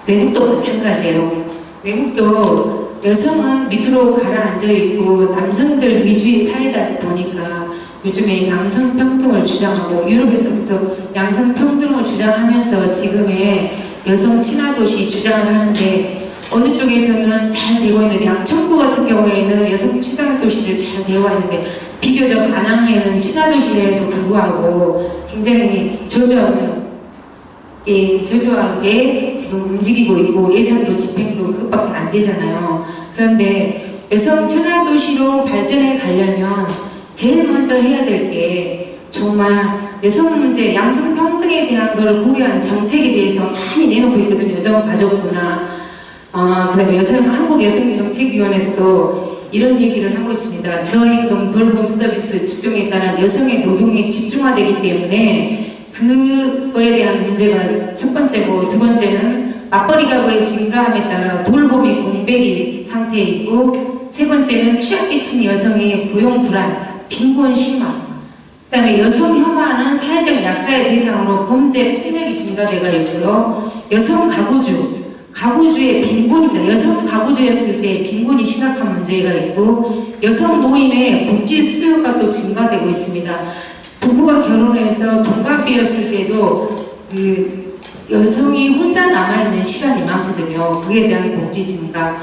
외국도 마찬가지예요. 외국도 여성은 밑으로 가라앉아 있고 남성들 위주의 사회다 보니까 요즘에 양성평등을 주장하고, 유럽에서부터 양성평등을 주장하면서 지금의 여성 친화도시 주장을 하는데, 어느 쪽에서는 잘 되고 있는데, 청구 같은 경우에는 여성 친화도시를 잘 되어 있는데, 비교적 안양에는 친화도시에도 불구하고 굉장히 저조하게 지금 움직이고 있고, 예산도 집행도 그것밖에 안 되잖아요. 그런데 여성 친화도시로 발전해 가려면 제일 먼저 해야 될 게, 정말 여성 문제, 양성평등에 대한 걸 고려한 정책에 대해서 많이 내놓고 있거든요. 여성가족부나 그다음에 한국여성정책위원회에서도 이런 얘기를 하고 있습니다. 저임금 돌봄 서비스 직종에 따른 여성의 노동이 집중화되기 때문에 그거에 대한 문제가 첫 번째고, 두 번째는 맞벌이 가구의 증가함에 따라 돌봄이 공백이 상태에 있고, 세 번째는 취약계층 여성의 고용 불안, 빈곤 심화, 그 다음에 여성 혐오하는 사회적 약자의 대상으로 범죄 폭력이 증가되고 있고요. 여성 가구주의 빈곤입니다. 여성 가구주였을 때 빈곤이 심각한 문제가 있고, 여성 노인의 복지 수요가 또 증가되고 있습니다. 부부가 결혼해서 동갑이었을 때도 여성이 혼자 남아있는 시간이 많거든요. 그에 대한 복지 증가,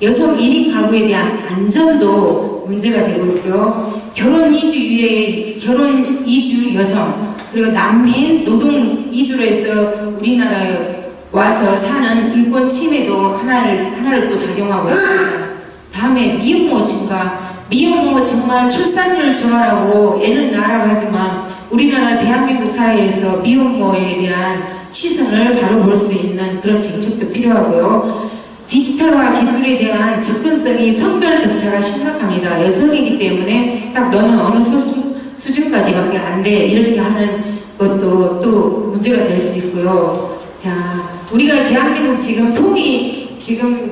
여성 1인 가구에 대한 안전도 문제가 되고 있고요. 결혼 이주 여성, 그리고 난민, 노동 이주로 해서 우리나라에 와서 사는 인권 침해도 하나를 또 작용하고 있습니다. 다음에 미혼모 증가. 미혼모 정말 출산율 저하라고 애는 낳으라고 하지만 우리나라 대한민국 사회에서 미혼모에 대한 시선을 바로 볼 수 있는 그런 정책도 필요하고요. 디지털화 기술에 대한 접근성이 성별 격차가 심각합니다. 여성이기 때문에 딱 너는 어느 수준까지밖에 안 돼 이렇게 하는 것도 또 문제가 될 수 있고요. 자, 우리가 대한민국 지금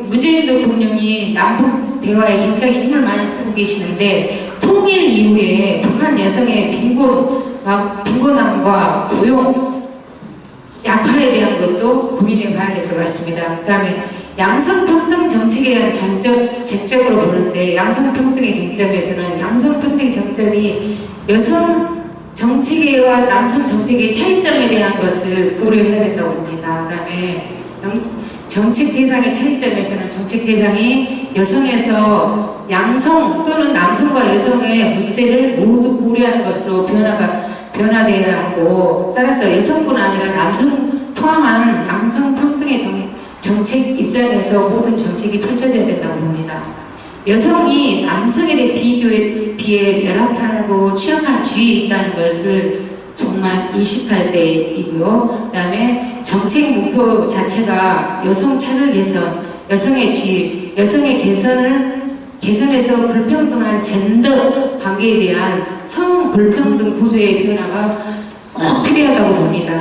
문재인 대통령이 남북 대화에 굉장히 힘을 많이 쓰고 계시는데 통일 이후에 북한 여성의 빈곤함과 고용 약화에 대한 것도 고민해 봐야 될 것 같습니다. 그 다음에 양성평등 정책에 대한 쟁점으로 보는데 양성평등의 쟁점에서는 양성평등 정점이 여성 정책계와 남성 정책의 차이점에 대한 것을 고려해야 된다고 봅니다. 그 다음에 정책 대상의 차이점에서는 정책 대상이 여성에서 양성 또는 남성과 여성의 문제를 모두 고려하는 것으로 변화되어야 하고 따라서 여성뿐 아니라 남성 포함한 양성평등의 정책 입장에서 모든 정책이 펼쳐져야 된다고 봅니다. 여성이 남성에 비해 열악하고 취약한 지위에 있다는 것을 정말 인식할 때이고요. 그 다음에 정책 목표 자체가 여성 차별 개선, 여성의 지위, 여성의 개선에서 불평등한 젠더 관계에 대한 성불평등 구조의 변화가 필요하다고 봅니다.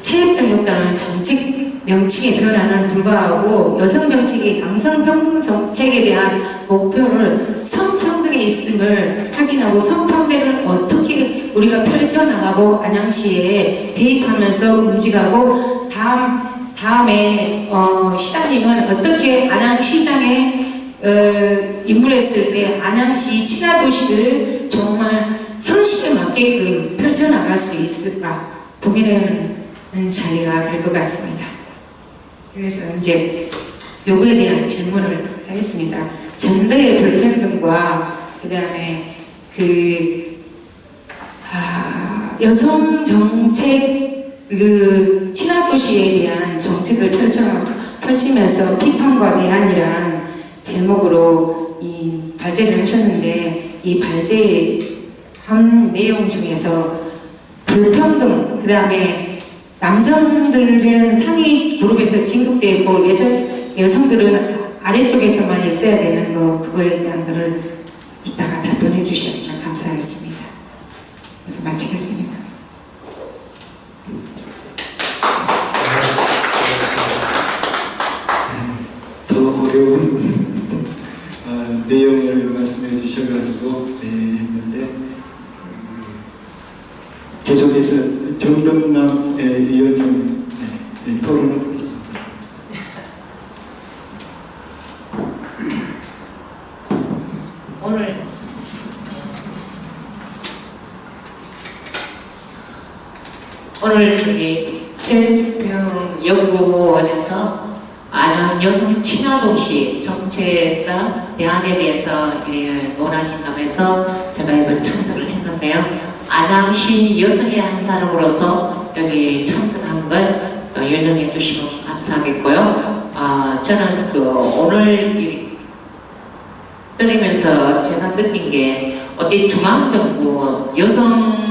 체육적 요건은 정책 명칭의 변화는 불과하고 여성 정책의 양성평등 정책에 대한 목표를 성평등에 있음을 확인하고 성평등을 어떻게 우리가 펼쳐나가고 안양시에 대입하면서 움직이고 다음에 시장님은 어떻게 안양시장에 입문했을 때 안양시 친화도시를 정말 현실에 맞게끔 펼쳐나갈 수 있을까 고민하는 자리가 될 것 같습니다. 그래서 이제 요거에 대한 질문을 하겠습니다. 젠더의 불평등과 그 다음에 여성 정책 친화도시에 대한 정책을 펼치면서 비판과 대안이란 제목으로 이 발제를 하셨는데 이 발제한 내용 중에서 불평등 그 다음에 남성들은 상위 그룹에서 진급되어 있고 여성들은 아래쪽에서만 있어야 되는 거 그거에 대한 거를 이따가 답변해 주셨으면 감사하겠습니다. 그래서 마치겠습니다. 더 어려운 내용을 말씀해 주셔가지고 했는데 계속해서 정덕남 위원님 토론을 하겠습니다. 오늘 저기 세종평 연구원에서 안양 여성 친화도시 정책과 대안에 대해서 논하신다고 해서 제가 이번 참석을 했는데요. 안양시 여성의 한 사람으로서 여기 참석한 걸 연영해 주시면 감사하겠고요. 저는 오늘 들으면서 제가 느낀 게 어디 중앙정부 여성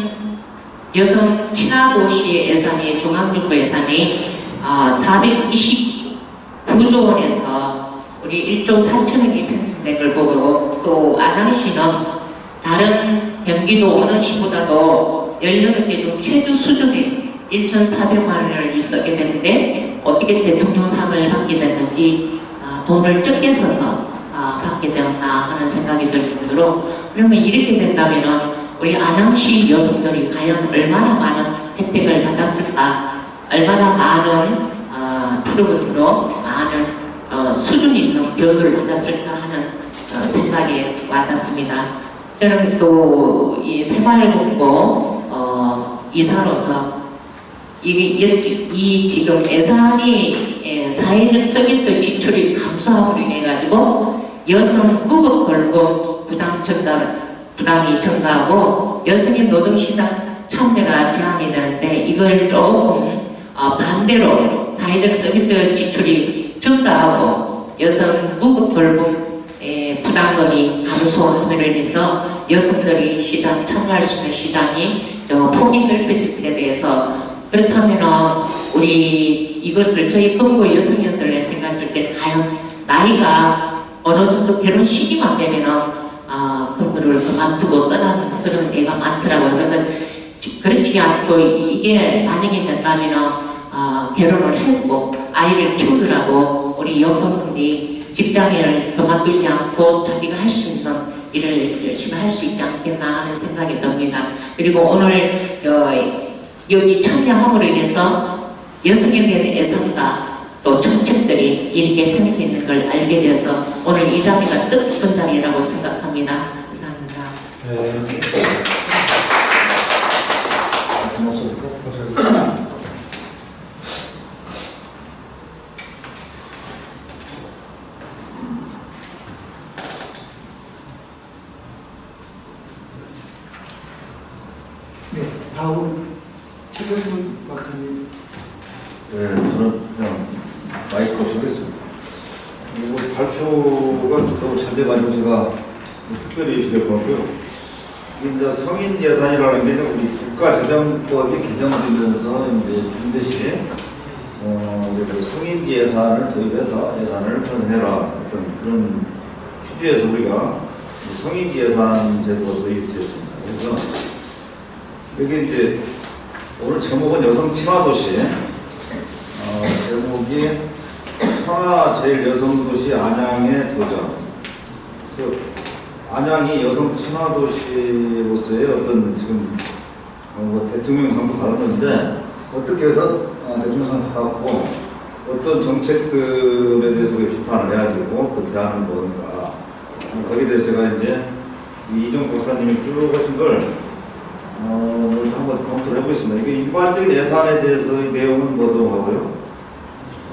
친화도시 예산이 중앙정부 예산이 429조 원에서 우리 1조 4천억이 편성된 걸 보고 또 안양시는 다른 경기도 어느 시보다도 18개 중 최저 수준의 1,400만 원을 쓰게 되는데 어떻게 대통령상을 받게 됐는지 돈을 적게 써서 받게 되었나 하는 생각이 들 정도로 그러면 이렇게 된다면 우리 안양시 여성들이 과연 얼마나 많은 혜택을 받았을까 얼마나 많은 프로그램으로 많은 수준 있는 교육을 받았을까 하는 생각이 와닿습니다. 저는 또 이 새마을금고 이사로서 이 지금 예산이 사회적 서비스 지출이 감소함으로 인해 가지고 여성 무급 벌금 부담이 증가하고 여성의 노동시장 참여가 제한이 되는데 이걸 조금 반대로 사회적 서비스 지출이 증가하고 여성 무급 돌봄 부담금이 감소함으로 인해서 여성들이 시장 참여할 수 있는 시장이 폭이 넓혀지게 대해서 그렇다면 우리 이것을 저희 금고 여성연들을 생각했을 때 과연 나이가 어느 정도 결혼 시기만 되면은 금고를 그만두고 떠나는 그런 애가 많더라고요. 그래서 그렇지 않고 이게 반영이 된다면은 결혼을 하고 아이를 키우더라도 우리 여성분이 직장을 그만두지 않고 자기가 할 수 있는 일을 열심히 할 수 있지 않겠나 하는 생각이 듭니다. 그리고 오늘 여기 참여함으로 인해서 여성에 대한 애정과 또 정책들이 이렇게 펼쳐 있는 걸 알게 되어서 오늘 이 자리가 뜻깊은 자리라고 생각합니다. 감사합니다. 네, 다음 최경문 박사님. 네, 저는 그냥 마이크 주겠습니다. 이거 발표가 너무 잘 돼가지고 제가 특별히 주될 것 같고요. 이제 성인 예산이라는 게 우리 국가재정법이 개정되면서 이제 반드시 성인 예산을 도입해서 예산을 편성해라 어떤 그런 취지에서 우리가 성인 예산 제도가 도입되었습니다. 그래서 여기 이제 오늘 제목은 여성 친화도시. 제목이 천하 제일 여성도시 안양의 도전. 그래서 안양이 여성 친화도시로서의 어떤 지금 대통령상도 받았는데 어떻게 해서 대통령상 받았고 어떤 정책들에 대해서 비판을 해야 되고 그 대안은 뭔가 거기에 대해서 제가 이제 이종 박사님이 쭉 하신 걸 한번 검토를 해보겠습니다. 이게 일반적인 예산에 대해서의 내용은 뭐도 하고요.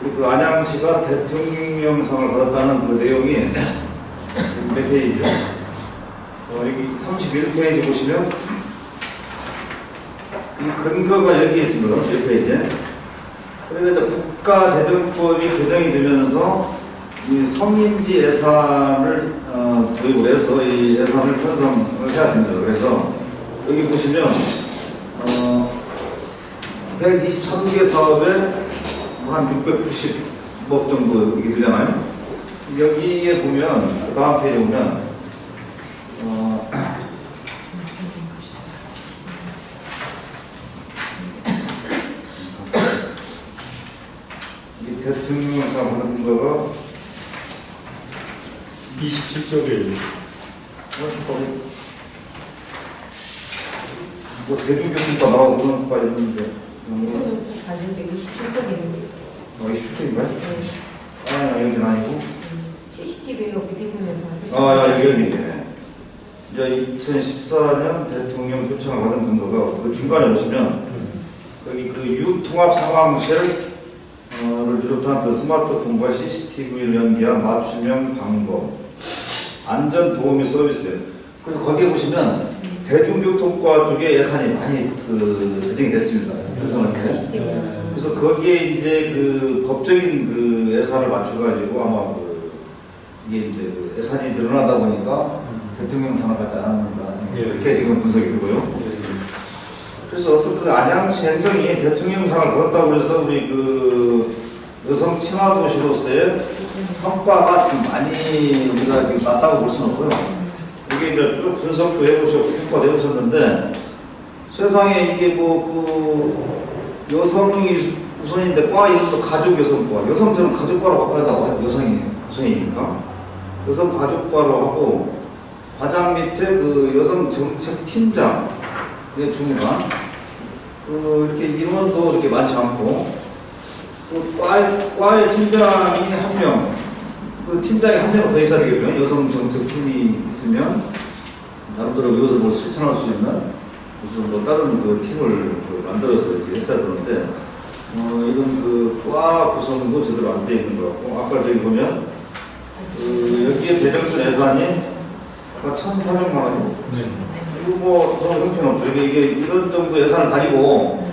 그리고 그 안양시가 대통령상을 받았다는 그 내용이 몇 페이지죠? 여기 31페이지 보시면 이 근거가 여기 있습니다. 31페이지에. 그래서 국가재정법이 개정이 되면서 이 성인지 예산을 도입을 해서 이 예산을 편성을 해야 됩니다. 그래서 여기 보시면 123개 사업에 한 690억 정도 이게 되잖아요. 여기에 보면 그 다음 페이지에 보면 이 대통령상 받은 거가 27쪽에 뭐 대중교통과 나오고 그런 거 있는데 봤는데 27쪽에 27쪽인가요? 네. 여기는 아니고 CCTV가 밑에 들면서 여기 있네. 이제 2014년 대통령 표창을 받은 근거가 그 중간에 보시면 거기 그 유통합 상황실을 비롯한 그 스마트폰과 CCTV를 연계한 맞춤형 방법, 안전 도우미 서비스. 그래서 거기에 보시면 대중교통과 쪽에 예산이 많이 배정이 됐습니다. 그래서 거기에 이제 그 법적인 그 예산을 맞춰가지고 아마 이게 이제 그 예산이 늘어나다 보니까 대통령상을 받지 않았는가 이렇게 지금 분석이 되고요. 그래서 어떤 그 안양시 행정이 대통령상을 받았다고 해서 우리 그 여성 친화도시로서의 성과가 좀 많이 우리가 지금 맞다고 볼 수는 없고요. 이게 이제 쭉 분석도 해보셨고 평가도 해보셨는데 세상에 이게 뭐 그 여성이 우선인데 과 이름도 가족 여성과 여성들은 가족과로 바꿔야 나와요. 여성이 우선이니까 여성 가족과로 하고 과장 밑에 그 여성 정책 팀장 중간 이렇게 인원도 이렇게 많지 않고 그 과의 팀장이 한 명, 그 팀장이 한 명 더 있어야 되겠고요. 여성 정책 팀이 있으면 나름대로 이것을 뭘 실천할 수 있는 무슨 뭐 다른 그 팀을 만들어서 이렇게 했어야 되는데 이런 그 과 구성도 제대로 안 돼 있는 것 같고 아까 저기 보면 여기에 배정된 예산이 1,400만 원이요. 네. 그리고 더 형편없죠. 이게 이런 정도 예산을 가지고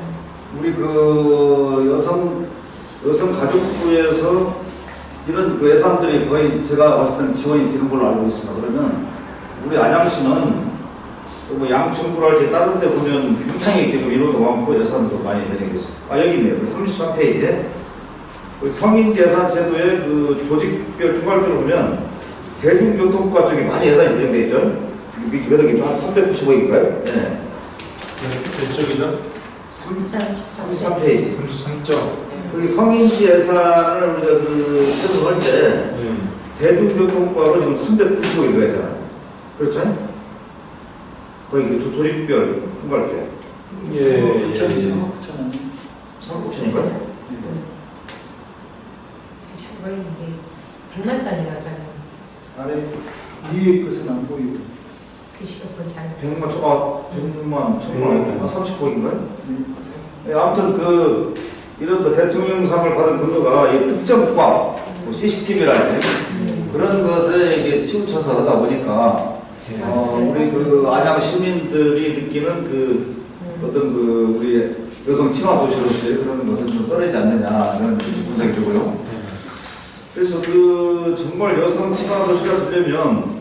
우리 그 여성 가족부에서 이런 그 예산들이 거의 제가 봤을 때는 지원이 되는 걸로 알고 있습니다. 그러면 우리 안양시는 뭐 양천구를 할 때 다른 데 보면 굉장히 이렇게 인원도 많고 예산도 많이 되는 게 있습니다. 여기 있네요. 33페이지에 성인재산제도의 그 조직별 총괄표를 보면 대중교통과 쪽에 많이 예산이 배정되어 있죠. 몇 억이죠? 한 395억인가요? 네. 몇 쪽이죠? 33페이지. 33쪽. 여기 성인지 예산을 우리가 그 편성할 때 대중교통과로 지금 395억이 들어가 있잖아요. 그렇죠? 거의 그 조직별 총괄표. 예. 9천이죠. 3,9천인가요? 잘 보이는데 100만 단위로 하잖아요. 아래 위에 것은 안 보이고. 글씨가 그걸 잘 100만, 100만, 1000만, 30억인가요? 아무튼 이런 그 대통령상을 받은 근거가 이 특정과 뭐 CCTV라든지 그런 것에 이게 치우쳐서 하다 보니까 우리 그 안양 시민들이 느끼는 그 어떤 그 우리 여성 친화 도시로서의 그런 것은 좀 떨어지지 않느냐 이런 분석이 되고요. 그래서 그 정말 여성 친화 도시가 되려면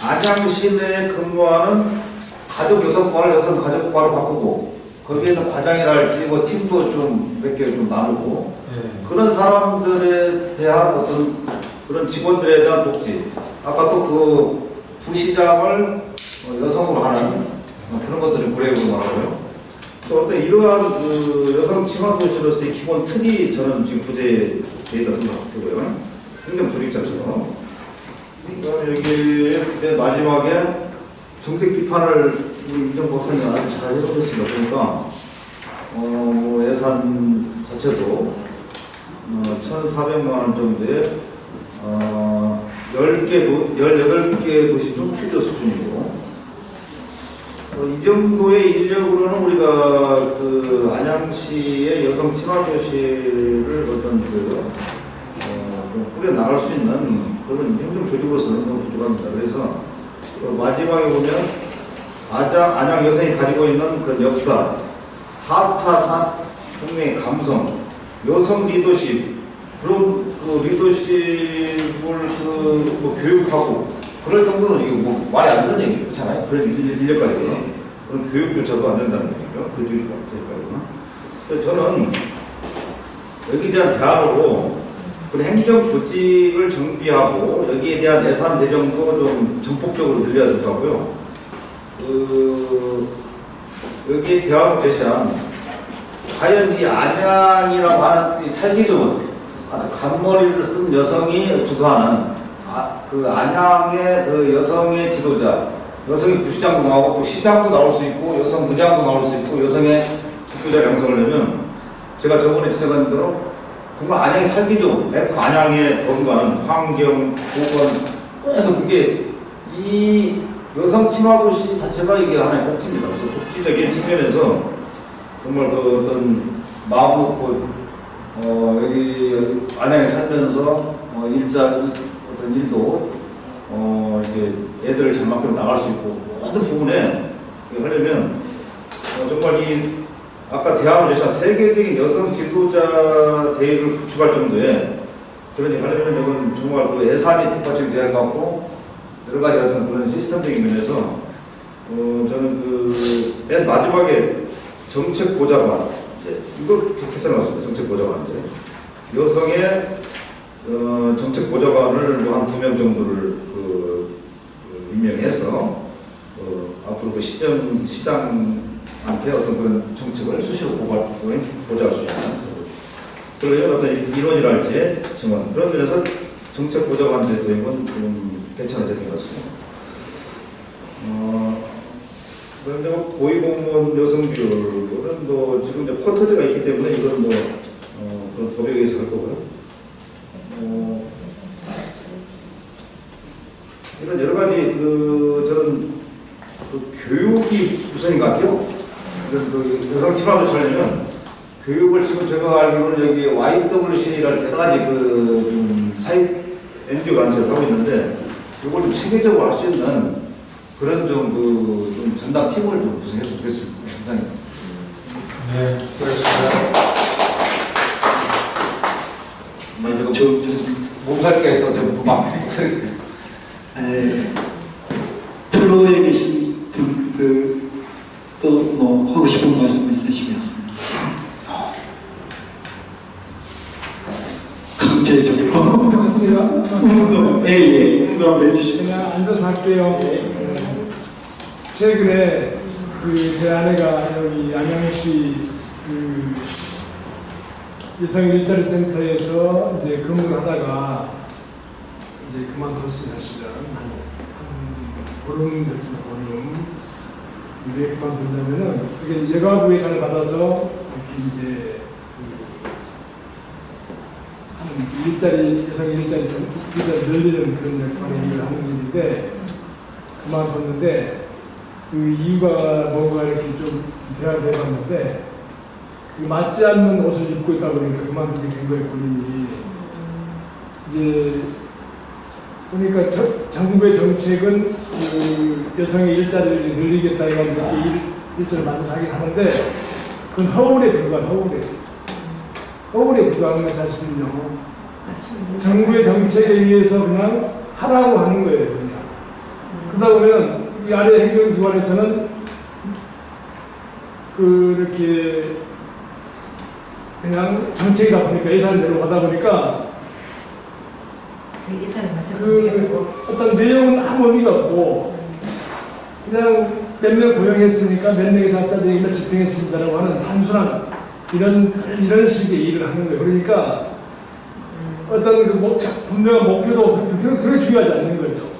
안양 시내에 근무하는 가족 여성과를 여성 가족과로 바꾸고 거기에는 과장이랄지 뭐 팀도 좀 몇 개 좀 나누고 그런 사람들에 대한 어떤 그런 직원들에 대한 복지 아까 또 그 부시장을 여성으로 하는 그런 것들을 고려해보는 거라고요. 그래서 어떤 이러한 그 여성 친화 도시로서의 기본 틀이 저는 지금 부재되어 있다 생각되고요. 행정 조직자처럼. 그다음에 여기 맨 마지막에 정책 비판을 우리 이정 박사님 아주 잘 해주셨습니다. 그러니까 뭐 예산 자체도 1,400만 원 정도의 18개 도시 중 필요 수준이고 이 정도의 인력으로는 우리가 그 안양시의 여성 친화 도시를 어떤 꾸려 나갈 수 있는 그런 행정 조직으로서는 너무 부족합니다. 그래서 마지막에 보면 안양 여성이 가지고 있는 그 역사, 4차 혁명의 감성, 여성 리더십, 그런 그 리더십을 뭐 교육하고 그럴 정도는 이게 뭐 말이 안 되는 얘기 그렇잖아요. 그런 인력까지 그런 교육조차도 안 된다는 얘기죠. 그 교육까지는. 그래서 저는 여기에 대한 대안으로 그 행정 조직을 정비하고 여기에 대한 예산 배정도 좀 전폭적으로 늘려야 된다고요. 여기에 대안으로 제시한 과연 이 안양이라고 하는 이 살기 좋은 아주 간머리를 쓴 여성이 주도하는 그 안양의 그 여성의 지도자, 여성의 부시장도 나오고 또 시장도 나올 수 있고 여성 부장도 나올 수 있고 여성의 지도자 양성을 하면 제가 저번에 지적한 대로 정말 안양이 살기 좋은 안양의 건강, 환경, 보건 그래서 그게 이 여성 친화도시 자체가 이게 하나의 복지입니다. 그래서 복지적인 측면에서 정말 그 어떤 마음 놓고 여기 안양에 살면서 어떤 일도 이렇게 애들 잘 맡기고 나갈 수 있고 모든 부분에 하려면 정말 이 아까 대학을 제시한 세계적인 여성 지도자 대회를 구축할 정도의 그런 일 하려면 이건 정말 그 예산이 뒷받침이 되어 갖고 여러 가지 어떤 그런 시스템적인 면에서 저는 그 맨 마지막에 정책 보좌관 이거 괜찮은 것 같습니다. 정책 보좌관 이제 여성의 정책 보좌관을 뭐 한 2명 정도를 임명해서 앞으로 그 시장한테 어떤 그런 정책을 수시로 보좌할 수 있는 그런 어떤 인원이랄지 증원 그런 면에서 정책 보좌관 제도임은 좀 괜찮은 제도인 것 같습니다. 그런데 고위공무원 여성 비율은 뭐 지금 이제 쿼터제가 있기 때문에 이건 뭐 그런 법에 의해서 할 거고요. 이런 여러 가지 저는 교육이 우선인 것 같아요. 그 여성 친화도 하려면 교육을 지금 제가 알기로는 여기 YWC라는 여러 가지 사회 NGO 단체에서 하고 있는데 이걸 좀 체계적으로 할 수 있는 그런 좀 전담 팀을 좀 구성했으면 좋겠습니다. 이상입니다. 네, 수고하셨습니다. 몸살께서 좀 막 플로에 계신 또 뭐 하고 싶은 말씀 있으시면 강제적으로 응답 해주시면 그냥 앉아서 할게요. 최근에 제 아내가 여기 안양시 여성 일자리 센터에서 이제 근무를 하다가 이제 그만뒀어요. 사실은 한 보름 됐습니다. 보름. 왜 그만뒀냐면은 그게 여가부 예산을 받아서 이렇게 이제 여성 일자리 늘리는 그런 역할을 일을 하는 일인데 그만뒀는데 그 이유가 뭐가 이렇게 좀 대화를 해봤는데 맞지 않는 옷을 입고 있다 보니까 그만두게 된 거예요, 본인이. 이제 보니까 정부의 정책은 그 여성의 일자리를 늘리겠다 해가지고 일자리를 만들하긴 하는데 그건 허울에 불과한 허울에 불과한 게 사실은요. 정부의 정책에 의해서 그냥 하라고 하는 거예요, 그냥. 그러다 보면 이 아래 행정기관에서는 그렇게 그냥 정책이다 보니까 예산을 내려가다 보니까 그 예산에 맞춰서 움직이고 어떤 내용은 아무 의미가 없고 그냥 몇 명 고용했으니까 몇 명의 사업자들이 집행했습니다라고 하는 단순한 이런 식의 일을 하는 거예요. 그러니까 어떤 분명한 목표도 그렇게 중요하지 않는 거죠.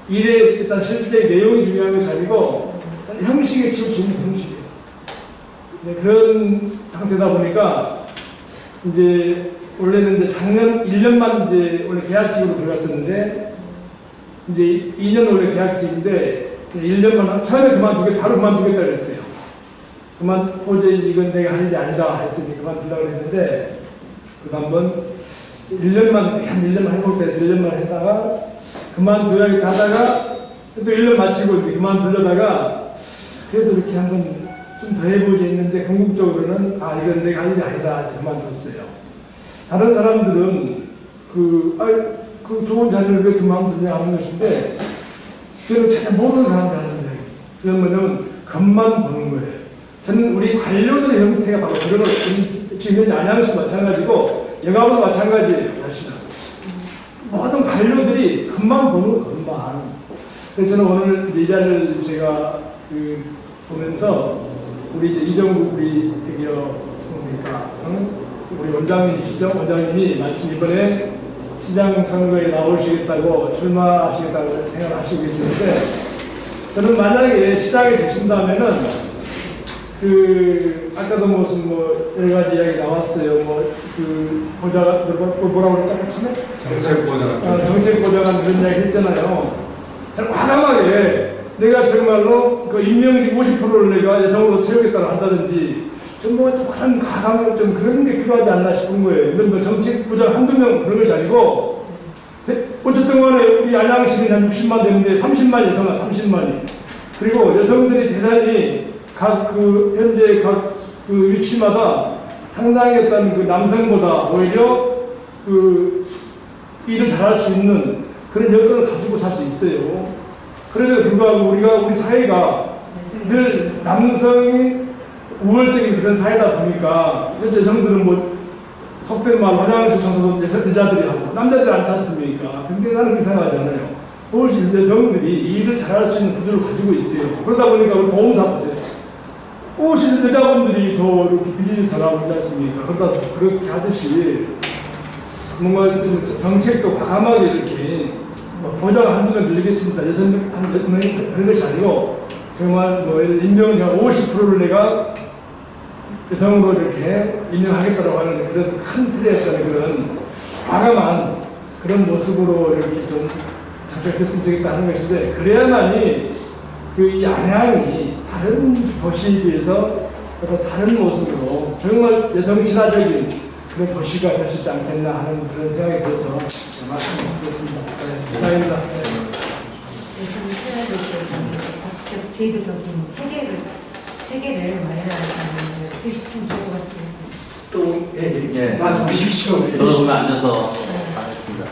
일의 일단 실제 내용이 중요한 것이 아니고 형식에 치우치는 형식이에요. 그런 상태다 보니까 이제 원래는 이제 작년 1년만 이제 원래 계약직으로 들어갔었는데 이제 2년 원래 계약직인데 1년만 처음에 바로 그만두겠다 그랬어요. 도저히 이건 내가 할 일이 아니다 했으니 그만두려고 했는데 그 한번 1년만 해볼까 해서 1년만 했다가 그만둬야겠다 하다가 또 1년 마치고 이제 그만두려다가 그래도 이렇게 한번 좀 더 해보지 했는데 궁극적으로는 이건 내가 할 일이 아니다 해서 그만뒀어요. 다른 사람들은 그 좋은 자리를 왜 그만두냐 하는 것인데 그건 전혀 모르는 사람들 하는 이야기죠. 그건 뭐냐면 겉만 보는 거예요. 저는 우리 관료들의 형태가 바로 그런 지금 안양시 마찬가지고 여가부도 마찬가지예요. 사실은 모든 관료들이 겉만 보는 겉만. 그래서 저는 오늘 이 자리를 제가 보면서 우리 이정국 우리 우리 원장님이시죠? 원장님이 마침 이번에 시장 선거에 나오시겠다고 출마하시겠다고 생각하시고 계시는데 저는 만약에 시장에 되신다면은 아까도 무슨 여러 가지 이야기 나왔어요. 보좌가 뭐라고 그랬다 처음에? 정책보좌관 그런 이야기 했잖아요. 참 과감하게 내가 정말로 임명직 50%를 내가 여성으로 채우겠다고 한다든지 정부가 독한 과감한 좀 그런 게 필요하지 않나 싶은 거예요. 이런 정책부장 한두 명 그런 것이 아니고 어쨌든 간에 우리 안양시민이 한 60만 되는데 30만 여성아 30만이 그리고 여성들이 대단히 현재 각 위치마다 상당히 어떤 남성보다 오히려 일을 잘할 수 있는 그런 여건을 가지고 살 수 있어요. 그래서 불구하고 우리 사회가 늘 남성이 우월적인 그런 사회다 보니까 여성들은 속된 말 화장실 청소도 여자들이 하고 남자들이 않지 않습니까? 근데 나는 그렇게 생각하지 않아요. 훨씬 여성들이 일을 잘할 수 있는 구조를 가지고 있어요. 그러다 보니까 우리 보험사 보세요. 훨씬 여자분들이 더 이렇게 비즈니스하고 있지 않습니까? 그러다 그렇게 하듯이 뭔가 정책도 과감하게 이렇게 보좌가 한두 명 늘리겠습니다. 여성 그런 것이 아니고 정말 임명자 50%를 내가 여성으로 이렇게 임명하겠다고 하는 그런 큰 틀에서는 그런 과감한 그런 모습으로 이렇게 좀 작작했으면 좋겠다 하는 것인데 그래야만이 이 안양이 다른 도시에 비해서 다른 모습으로 정말 여성 친화적인 그런 도시가 될 수 있지 않겠나 하는 그런 생각이 들어서 말씀드렸습니다. 네, 이상입니다. 네. 도시에서 각 제도적인 체계를 마련하는 뜻이 참 좋은 것 같습니다. 또 예. 말씀하십시오. 저도 오늘 앉아서 하겠습니다.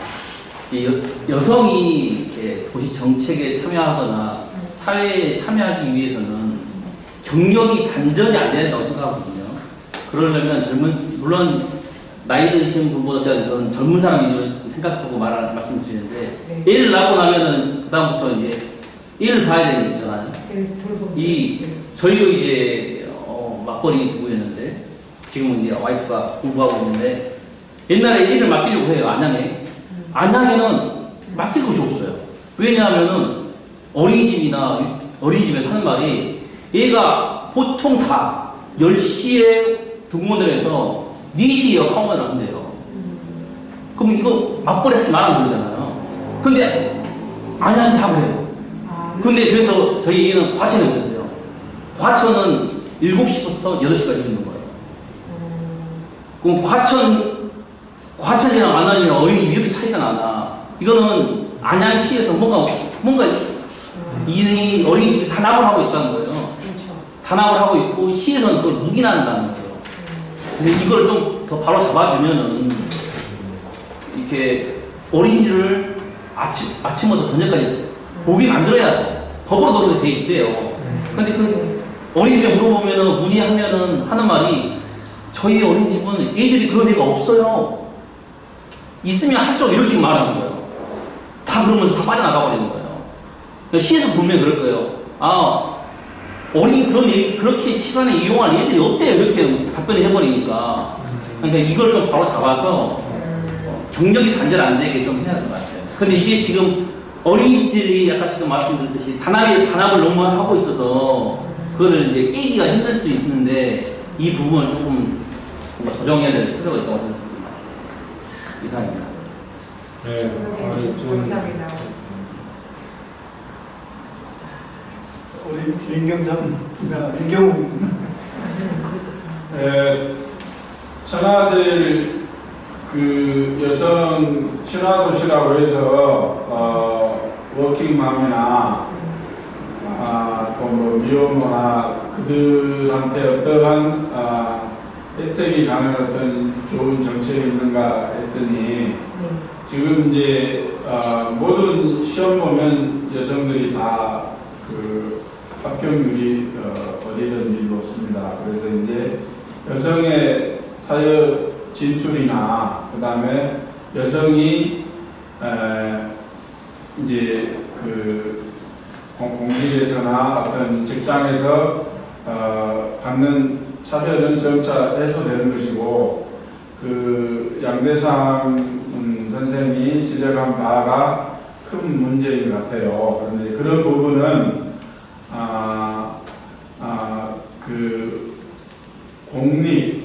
이 여성이 이렇게 도시 정책에 참여하거나 사회에 참여하기 위해서는 경력이 단절이 안 된다고 생각하거든요. 그러려면 물론 나이 드신 분보다 저는 젊은 사람 위주로 생각하고 말씀드리는데 네. 애를 낳고 나면은 그다음부터 이제 애를 봐야 되는 거잖아요. 그래서 돌봄 이 서비스. 저희도 이제 맞벌이 부부였는데 지금은 이제 와이프가 공부하고 있는데 옛날에 애를 맡기려고 해요. 안양에는 맡길 곳이 없어요. 왜냐하면은 어린이집에서 하는 말이 얘가 보통 다 10시에 등원을 4시에 하원을 한대요. 그럼 이거 맞벌이 하지 말라는 거잖아요. 근데 안양은 다 그래요. 근데 그래서 저희 애는 과천에 오셨어요. 과천은 7시부터 8시까지 있는 거예요. 그럼 과천이랑 안양이랑 어린이집이 이렇게 차이가 나나? 이거는 안양시에서 뭔가 이 어린이집이 단합을 하고 있다는 거예요. 그렇죠. 단합을 하고 있고 시에서는 그걸 묵인한다는 거예요. 그래서 이걸 좀 더 바로 잡아주면은 이렇게 어린이를 아침부터 저녁까지 보게 만들어야죠. 법으로 그렇게 돼 있대요. 근데 그 어린이집에 물어보면은 문의하면은 하는 말이 저희 어린이집은 애들이 그런 애가 없어요. 있으면 하죠. 이렇게 말하는 거예요. 다 그러면서 다 빠져나가 버리는 거예요. 그러니까 시에서 분명히 그럴 거예요. 어린이 그렇게 시간에 이용할 애들이 없대요. 이렇게 답변을 해버리니까. 그러니까 이걸 좀 바로 잡아서 경력이 단절 안 되게 좀 해야 될 것 같아요. 근데 이게 지금 어린이들이 아까 지금 말씀드렸듯이 단합을 너무 하고 있어서 그거를 이제 깨기가 힘들 수도 있는데 이 부분을 조금 뭔가 조정해야 될 필요가 있다고 생각합니다. 이상입니다. 네. 감사합니다. 우리 민경우 천하제일 그 여성 친화도시라고 해서 워킹맘이나 또 뭐 미혼모나 그들한테 어떠한 혜택이 가는 어떤 좋은 정책이 있는가 했더니 지금 이제 모든 시험 보면 여성들이 다 그 합격률이 어디든지 높습니다. 그래서 이제 여성의 사회 진출이나 그 다음에 여성이 이제 그 공직에서나 어떤 직장에서 받는 차별은 점차 해소되는 것이고 그 양대상 선생님이 지적한 바가 큰 문제인 것 같아요. 그런데 그런 부분은 그 공립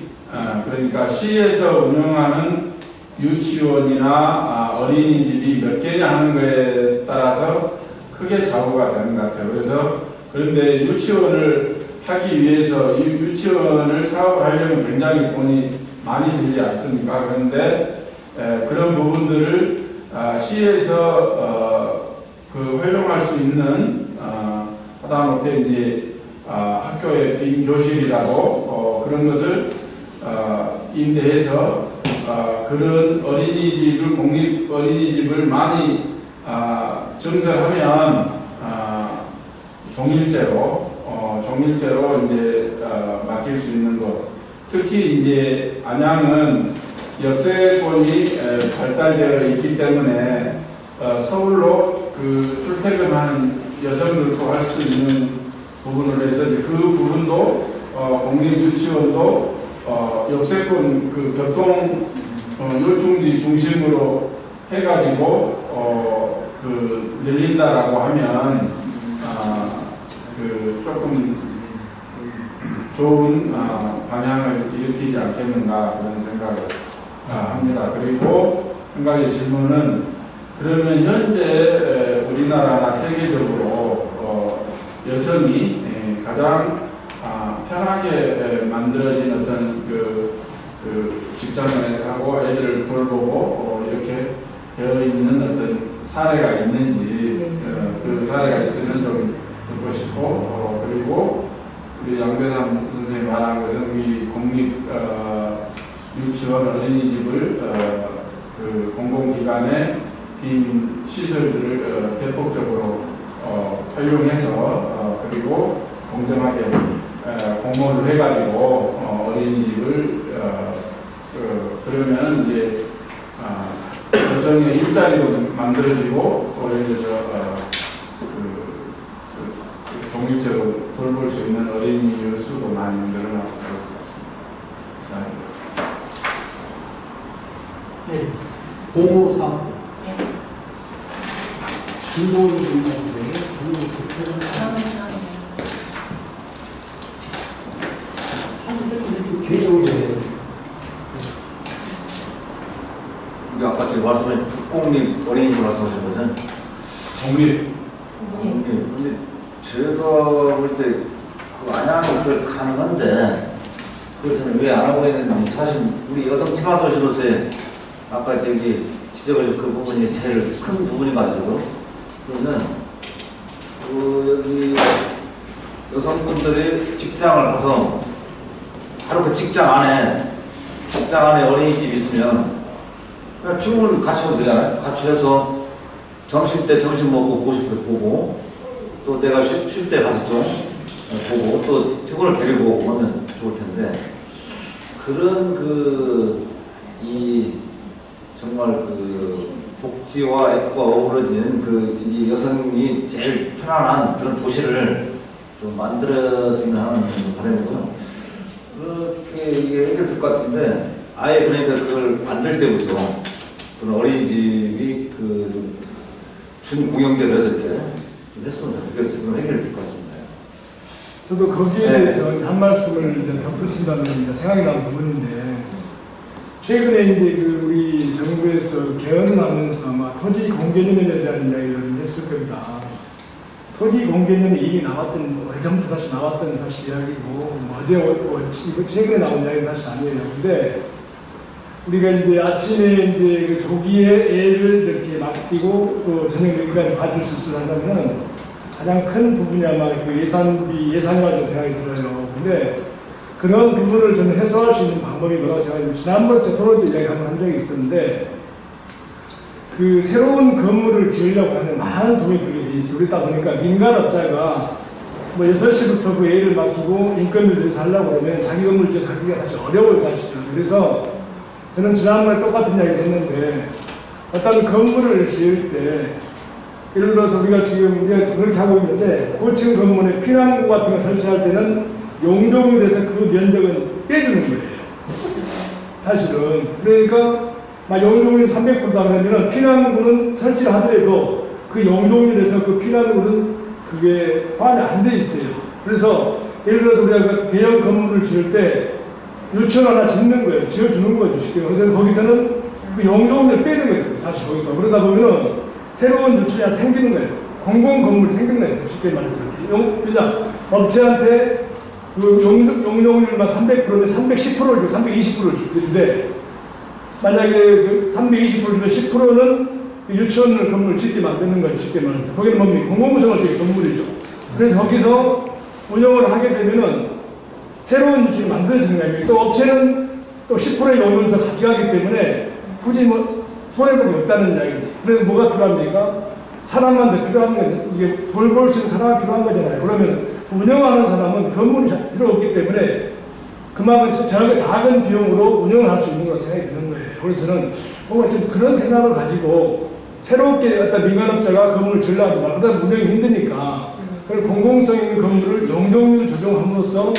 그러니까 시에서 운영하는 유치원이나 어린이집이 몇 개냐 하는 것에 따라서 크게 좌우가 되는 것 같아요. 그래서 그런데 유치원을 하기 위해서 이 유치원을 사업을 하려면 굉장히 돈이 많이 들지 않습니까? 그런데 그런 부분들을 시에서 그 활용할 수 있는 하다못해 이제 학교의 빈 교실이라고 그런 것을 임대해서 그런 어린이집을 공립 어린이집을 많이 증설하면 종일제로 이제 맡길 수 있는 것. 특히 이제 안양은 역세권이 발달되어 있기 때문에 서울로 그 출퇴근하는 여성들도 할 수 있는 부분을 해서 그 부분도 공립 유치원도 역세권 그 교통 요충지 중심으로 해가지고 그 늘린다라고 하면 그 조금 좋은 방향을 일으키지 않겠는가 그런 생각을 합니다. 그리고 한 가지 질문은 그러면 현재 우리나라나 세계적으로 여성이 가장 편하게 만들어진 어떤 그 직장을 하고 애들을 돌보고 이렇게 되어 있는 어떤 사례가 있는지 그 사례가 있으면 좀 듣고 싶고 그리고 우리 양배삼 선생님이 말한 것은 우리 공립 유치원 어린이집을 그 공공기관의 빈 시설들을 대폭적으로 활용해서 그리고 공정하게 공모를 해가지고 어린이집을 그러면 이제 여성의 일자리도 만들어지고 또 예를 들어서 독립적으로 돌볼 수 있는 어린이 수도 많이 늘어나고 그럴 것 같습니다. 네. 053. 진보인 분들인데, 이게 아까 제가 말씀하신 국공립 어린이집 말씀하신 거죠? 독립. 근데 제가 볼 때 그 안양은 그 가능한데 그걸 저는 왜 안 하고 있는지 사실 우리 여성 친화도시로서의 아까 저기 지적하신 그 부분이 제일 큰 부분이 가지고 그러면 그 여기 여성분들이 직장을 가서 바로 그 직장 안에 어린이집이 있으면 그냥 출근 같이 해도 되잖아요. 같이 해서 점심 때 점심 먹고 보고 싶을 때 보고 또 내가 쉴 때 가서 또 보고 또 친구를 데리고 오고 하면 좋을 텐데 그런 이 정말 그 복지와 애과 어우러진 이 여성이 제일 편안한 그런 도시를 좀 만들었으면 하는 바람이고요. 그렇게 이게 해결될 것 같은데 아예 그러니까 그걸 만들 때부터 그런 어린이집이 그 준공영제로 해서 이렇게 좀 했으면 좋겠어요. 그럼 해결될 것 같습니다. 저도 거기에 대해서 한 말씀을 이제 덧붙인다면 생각이 나는 부분인데 최근에 이제 그 우리 정부에서 개헌을 하면서 아마 토지 공개념에 대한 이야기를 했을 겁니다. 토지 공개념이 이미 나왔던 예전부터 사실 나왔던 사실 이야기고 어제 최근에 나온 이야기는 사실 아니에요. 근데 우리가 이제 아침에 이제 그 조기에 애를 이렇게 맡기고 또 저녁 여기까지 봐줄 수 있으려 한다면 가장 큰 부분이 아마 그 예산이라고 생각이 들어요. 근데 그런 부분을 좀 해소할 수 있는 방법이 뭐라고 생각하면 지난번 제 토론 때 이야기 한번 한 적이 있었는데 그 새로운 건물을 지으려고 하면 많은 돈이 들게 돼 있어. 그러다 보니까 민간업자가 뭐 6시부터 그 애를 맡기고 인건비를 살려고 그러면 자기 건물 지어 살기가 사실 어려워요, 사실은. 그래서 저는 지난번에 똑같은 이야기를 했는데 어떤 건물을 지을 때 예를 들어서 우리가 그렇게 하고 있는데 고층 건물에 피난구 같은 거 설치할 때는 용적률에서 그 면적은 빼주는 거예요. 사실은. 그러니까 막 용적률 300%다 그러면 피난구는 설치를 하더라도 그 용적률에서 그 피난구는 그게 포함이 안 돼 있어요. 그래서 예를 들어서 우리가 대형 건물을 지을 때 유치원 하나 짓는 거예요. 지어주는 거죠. 쉽게. 그래서 거기서는 그 용적률을 빼는 거예요. 사실 거기서. 그러다 보면은 새로운 유치원이 생기는 거예요. 공공 건물이 생기는 거예요. 쉽게 말해서. 그냥 업체한테 그 용적률만 300%면 310%를 주고 320%를 주되 만약에 그 320%를 주면 10%는 그 유치원을 건물을 짓게 만드는 거예요. 쉽게 말해서. 거기는 뭡니까? 공공부서의 건물이죠. 그래서 거기서 운영을 하게 되면은 새로운 유치원이 만들어지는 거예요. 또 업체는 또 10%의 용적률을 더 가져가기 때문에 굳이 뭐 손해복이 없다는 이야기죠. 그래서 뭐가 필요합니까? 사람만 더 필요한 거예요. 이게 돌볼 수 있는 사람이 필요한 거잖아요. 그러면 운영하는 사람은 건물이 필요 없기 때문에 그만큼 작은 비용으로 운영을 할 수 있는 거 생각이 드는 거예요. 그래서 저는 뭔가 좀 그런 생각을 가지고 새롭게 어떤 민간업자가 건물을 지으려고 하면 그다음 운영이 힘드니까 그런 공공성 있는 건물을 용적률 조정함으로써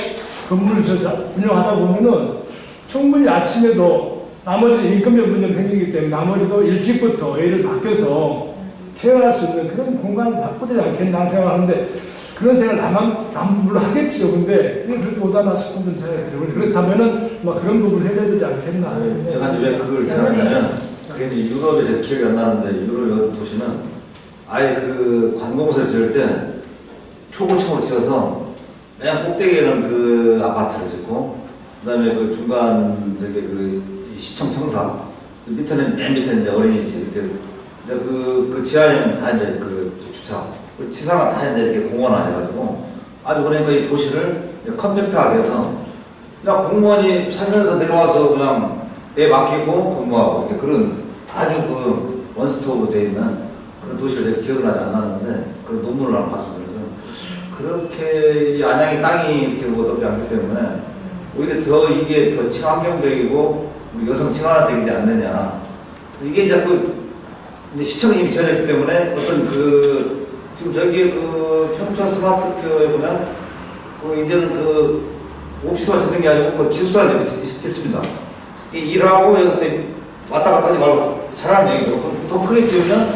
건물을 지어서 운영하다 보면은 충분히 아침에도 나머지 인건비 문제가 생기기 때문에 나머지도 일찍부터 애를 맡겨서 케어할 수 있는 그런 공간을 바꾸지 않겠나 생각하는데 그런 생각을 나만 물론 하겠지요. 근데 그렇게 못하나 싶은 건 제가 그렇다면은 막 그런 부분을 해야 되지 않겠나. 제가 왜 그걸 생각하냐면 그게 이제 유럽에 제 기억이 안 나는데 유럽 도시는 아예 그 관공서를 지을 때 초고층으로 지어서 그냥 꼭대기에는 그 아파트를 짓고 그다음에 그 중간 저기 그 시청 청사 밑에는 맨 밑에는 이제 어린이집 이렇게 이제 그 지하에는 다 이제 그 주차, 그 지사가 다 이제 이렇게 공원화 해가지고 아주 그러니까 이 도시를 컴팩트하게 해서 그냥 공무원이 살면서 내려와서 그냥 애 맡기고 근무하고 이렇게 그런 아주 그 원스톱으로 되어 있는 그런 도시를 제가 기억은 나지 안 나는데 그런 논문을 하나 봤습니다. 그래서 그렇게 이 안양의 땅이 이렇게 뭐 넓지 않기 때문에 오히려 더 이게 더 친환경적이고 우리 여성 친화적이지 않느냐. 이게 이제 이제 시청이 이미 지어졌기 때문에 어떤 지금 저기 평촌 스마트교에 보면 이제는 오피스가 짓는 게 아니고 기숙사가 있습니다. 일하고 여기서 왔다 갔다 하지 말고 잘하는 얘기죠. 더 크게 지으면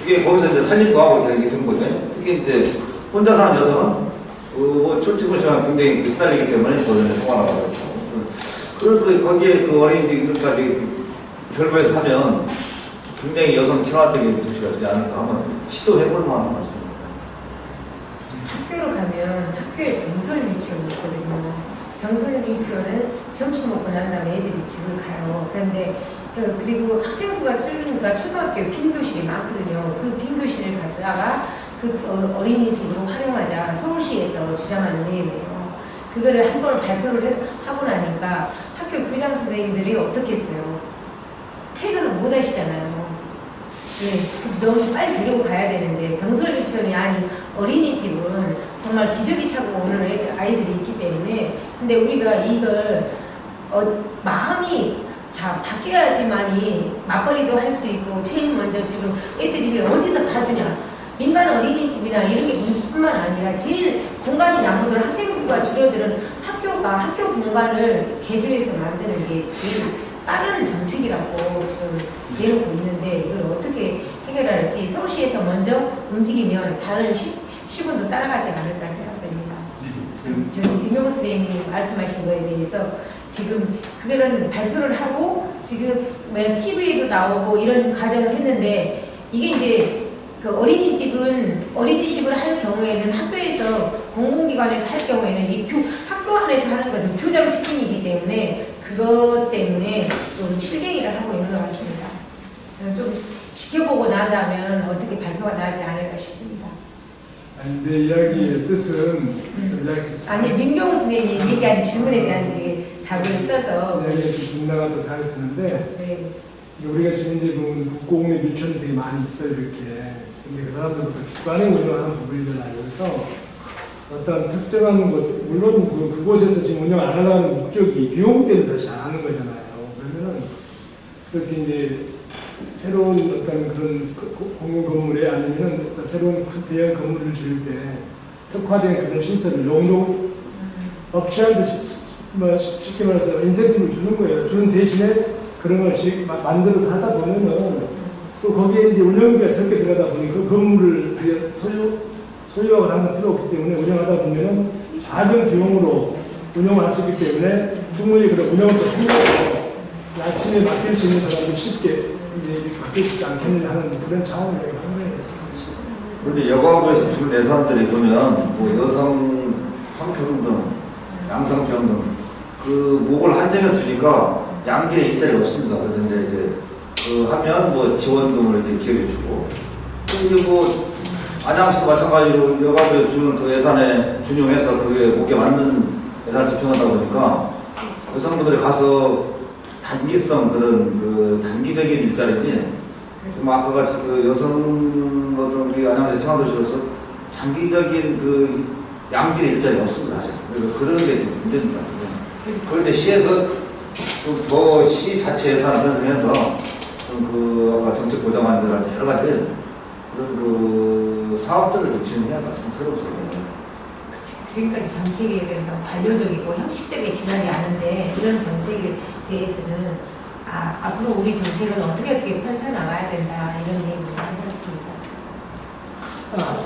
이게 거기서 이제 살림도 하고 이렇게 된 거죠. 특히 이제 혼자 사는 여성은 출퇴근 시간 굉장히 시달리기 때문에 저는 통화를 하고 그런 거기에 어린이집까지 결부해서 하면 굉장히 여성 친화적인 도시가 되지 않을까 한번 시도해볼 만한 것 같습니다. 학교로 가면 학교에 병설 유치원이 있거든요. 병설 유치원은 점심 먹고 난 다음에 애들이 집을 가요. 그런데 그리고 학생 수가 줄으니까 초등학교에 빈 교실이 많거든요. 그 빈 교실을 갖다가 어린이집으로 활용하자 서울시에서 주장하는 내용이에요. 그거를 한 번 발표를 하고 나니까 학교 교장 선생님들이 어떻게 했어요? 퇴근을 못 하시잖아요. 네, 너무 빨리 데리고 가야 되는데 병설 유치원이 아닌 어린이집은 정말 기저귀 차고 오는 아이들이 있기 때문에 근데 우리가 이걸 마음이 바뀌어야지만이 맞벌이도 할 수 있고 제일 먼저 지금 애들이 어디서 봐주냐 민간 어린이집이나 이런 게 뿐만 아니라 제일 공간이 양보들 학생 수가 줄어드는 학교 공간을 개조해서 만드는 게 제일 빠른 정책이라고 지금 내놓고 있는데 이걸 어떻게 해결할지 서울시에서 먼저 움직이면 다른 시군도 따라가지 않을까 생각됩니다. 저희 이명호 선생님이 말씀하신 거에 대해서 지금 그거는 발표를 하고 지금 TV에도 나오고 이런 과정을 했는데 이게 이제 어린이집을 할 경우에는 학교에서 공공기관에서 할 경우에는 이 학교 안에서 하는 것은 교장 책임이기 때문에 그것 때문에 좀 실갱이를 하고 있는 것 같습니다. 좀 지켜보고 나다면 어떻게 발표가 나지 않을까 싶습니다. 아니, 내 이야기의 뜻은 아니 민경호 선생님이 얘기한 질문에 대한 답을 써서 이야기가 좀 빗나가서 생각했는데 네. 우리가 지금 이제 보면 국공립 유치원이 되게 많이 있어요 이렇게. 근데 그 사람들도 주관에 운영하는 부분이잖아요. 그래서 어떤 특정한 곳, 물론 그곳에서 지금 운영 안 하려는 목적이 비용 때문에 다시 안 하는 거잖아요. 그러면은 그렇게 이제 새로운 어떤 그런 공용 건물에 아니면은 어떤 새로운 큰 대형 건물을 지을 때 특화된 그런 시설을 용도 업체한테 쉽게 말해서 인센티브를 주는 거예요. 주는 대신에 그런 걸 만들어서 하다 보면은 또 거기에 이제 운영비가 적게 들어가다 보니 그 건물을 소유하고 하는 필요 없기 때문에 운영하다 보면은 작은 비용으로 운영을 할 수 있기 때문에 충분히 그런 운영을 또 생각하고 아침에 맡길 수 있는 사람도 쉽게 이제 맡길 수 있지 않겠느냐 하는 그런 차원의 방법이었습니다. 그런데 여가부에서 주는 예산들이 보면 뭐 여성 성평등, 양성평등 목을 한정해 주니까 양질의 일자리가 없습니다. 그래서 이제 하면 뭐 지원금을 이렇게 기회해 주고 그리고 안양시도 마찬가지로 여가부에 주는 그 예산에 준용해서 그게 목에 맞는 예산을 집행하다 보니까 여성분들이 가서 단기성 그런 단기적인 일자리지 아까 같이 여성 우리 안양시 청와도시로서 장기적인 양질의 일자리가 없습니다. 사실. 그래서 그런 게 좀 문제입니다. 그런데 시에서 더 시 자체 예산을 편성해서 아까 정책 보좌관들한테 여러 가지 그런 사업들을 좀 진행해야 맞습니다. 새로워서. 지금까지 정책에 대한 관료적이고 형식적에 지나지 않은데 이런 정책에 대해서는 앞으로 우리 정책은 어떻게 펼쳐나가야 된다 이런 얘기를 많이 했습니다.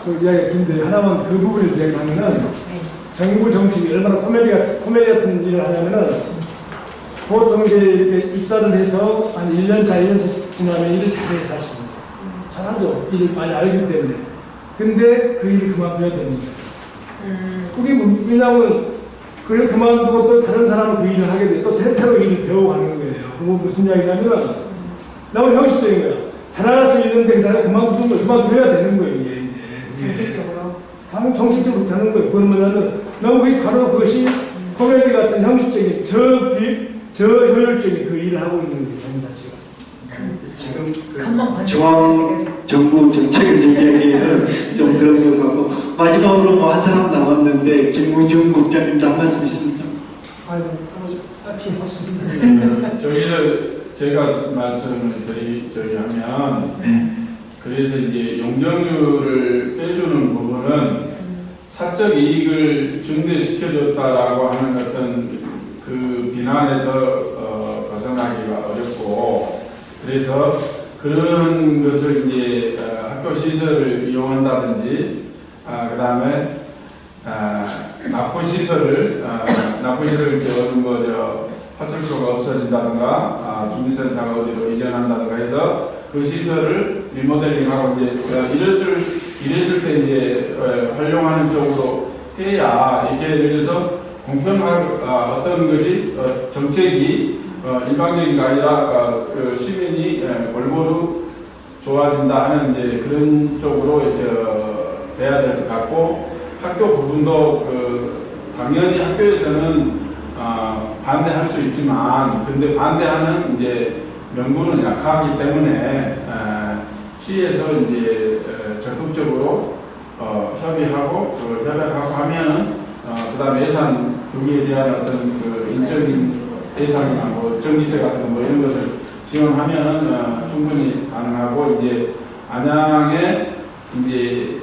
그 이야기가 긴데 하나만 그 부분에서 이야기하면은 네. 정부 정책이 얼마나 코미디 같은 일을 하냐면은 보통 이제 이렇게 입사를 해서 한 1년차, 1년차 지나면 일을 잘해요, 사실. 잘하죠. 일을 많이 알기 때문에. 근데 그 일을 그만둬야 되는 거예요. 그게 왜냐하면 그걸 그만두고 또 다른 사람은 그 일을 하게 돼. 또 새로 일을 배워가는 거예요. 그거 무슨 이야기냐면 너무 형식적인 거야. 살아날 수 있는 백사를 그만둬야 되는 거예요. 이게 정책적으로. 정책적으로 되는 거예요. 그건 뭐냐면 너무 바로 그것이 코미디 같은 형식적인 저효율적인 그 일을 하고 있는 게 됩니다. 지금 간만 봐도 중앙정부 정책을 얘기하기에는 좀 그런 것 같고 마지막으로 뭐 한 사람 남았는데 김문중 국장님도 한 말씀 있습니다. 아유, 필요 없습니다. 저희는 제가 말씀을 하면 네. 그래서 이제 용적률을 빼주는 부분은 사적 이익을 증대시켜줬다라고 하는 어떤 그 비난에서 벗어나기가 어렵고 그래서 그런 것을 이제 학교 시설을 이용한다든지 그 다음에 납부시설을 어느 파출소가 없어진다든가 주민센터가 어디로 이전한다든가 해서 그 시설을 리모델링하고 이제 이랬을 때 이제 활용하는 쪽으로 해야 이게 예를 들어서 공평한 어떤 것이 정책이 일방적인 게 아니라 시민이 골고루 좋아진다 하는 이제 그런 쪽으로 이제 돼야 될 것 같고 학교 부분도 당연히 학교에서는 반대할 수 있지만 근데 반대하는 이제 명분은 약하기 때문에 시에서 이제 적극적으로 협의하고 하면은 그다음에 예산 여기에 대한 어떤 그 인적인 예산이나 뭐 전기세 같은 거 뭐 이런 것을 지원하면은 충분히 가능하고 이제 안양에 이제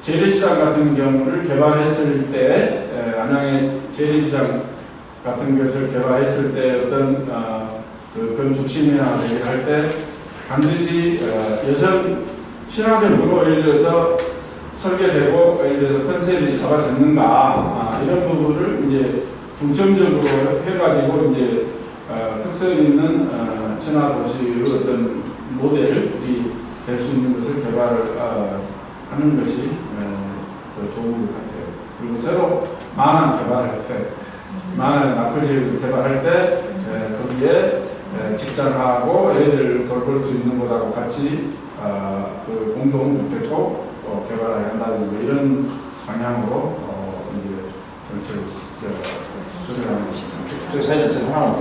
재래시장 같은 경우를 개발했을 때 안양의 재래시장 같은 것을 개발했을 때 어떤 그 건축심의나 할 때 반드시 여성 친화적으로 예를 들어서 설계되고 예를 들어서 컨셉이 잡아졌는가 이런 부분을 이제 중점적으로 해가지고 이제 특색 있는 친화도시의 어떤 모델이 될 수 있는 것을 개발을 하는 것이 더 좋은 것 같아요. 그리고 새로 만한 개발할 때, 만한 낙후지역을 개발할 때 거기에 직장하고 애들 돌볼 수 있는 것하고 같이 그 공동주택도 개발해야 한다는 이런 방향으로 이제 정책을 수행하는 것입니다. 저 사진 하나만 더.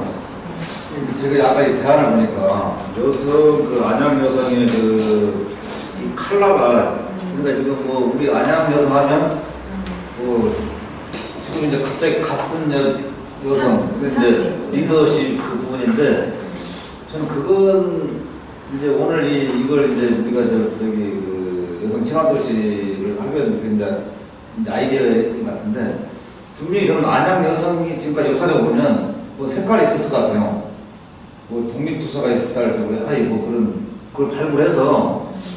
제가 아까 이 대안을 보니까 그 안양 여성의 이 컬러가 그러니까 지금 뭐 우리 안양 여성 하면 지금 이제 갑자기 갓쓴 여성 이제 리더십 그 부분인데 저는 그건 이제 오늘 이걸 이제 우리가 저기 여성 친화도시를 하면 이제 아이디어 같은데 분명히 저는 안양 여성이 지금까지 역사적으로 보면 뭐 색깔이 있었을 것 같아요. 뭐 독립투사가 있었다 할 때, 그걸 발굴해서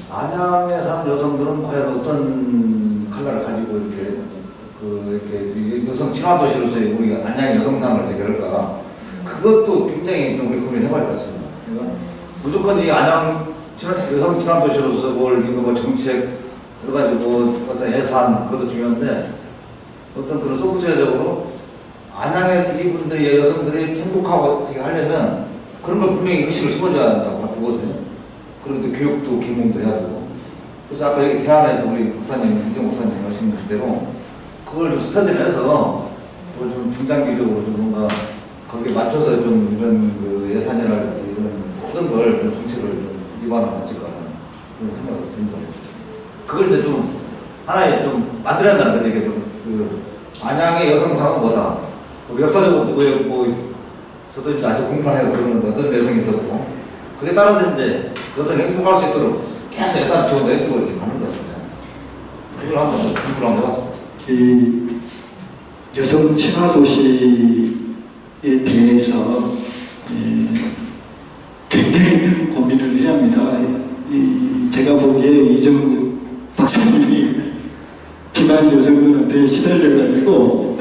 안양에 사는 여성들은 과연 어떤 컬러를 가지고 이렇게 여성 친화도시로서의 우리가 안양의 여성상을 제결할까? 그것도 굉장히 좀 우리 고민해봐야 할 것 같습니다. 그러니까 무조건 이 안양 여성 친화도시로서 뭐 정책, 여러 가지 어떤 예산, 그것도 중요한데, 어떤 그런 소프트웨어적으로 안양의 이분들이 여성들이 행복하고 어떻게 하려면 그런 걸 분명히 의식을 심어줘야 한다고 보거든요. 그런데 교육도 기본도 해야 되고. 그래서 아까 여기 대안에서 우리 박사님, 김정 목사님 하신 대로 그걸 좀 스터디를 좀 중장기적으로 좀 뭔가 거기에 맞춰서 좀 이런 그 예산이랄지 이런 모든 걸 좀 정책을 좀 입안하면 어쩔까 하는 그런 생각이 듭니다. 그걸 이제 좀 하나의 좀 만들어야 한다는 얘기가 좀 안양의 여성상은 뭐다. 역사적으로 저도 이제 아직 공부를 해요. 그러면 어떤 여성이 있었고 그에 따라서 이제 여성이 행복할 수 있도록 계속 예산 지원도 해주고 이렇게 가는 거거든요. 이걸 한번 공부를 한번 해봤습니다. 이 여성 친화도시에 대해서 굉장히 고민을 해야 합니다. 제가 보기에 이정우 박사님이 집안 여성들한테 시달려가지고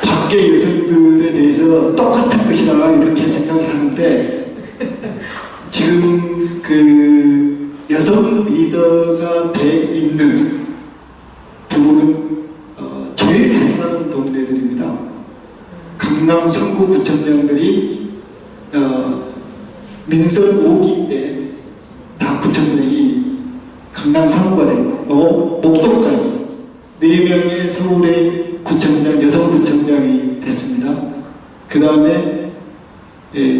밖의 여성들에 대해서 똑같은 것이다 이렇게 생각을 하는데 지금 그 여성 리더가 돼 있는 부분은 제일 잘 사는 동네들입니다. 강남 성구구청장들이 민선 5기 때 다 강남 사무가 됐고 목동까지 4명의 서울의 구청장, 여성구청장이 됐습니다. 그 다음에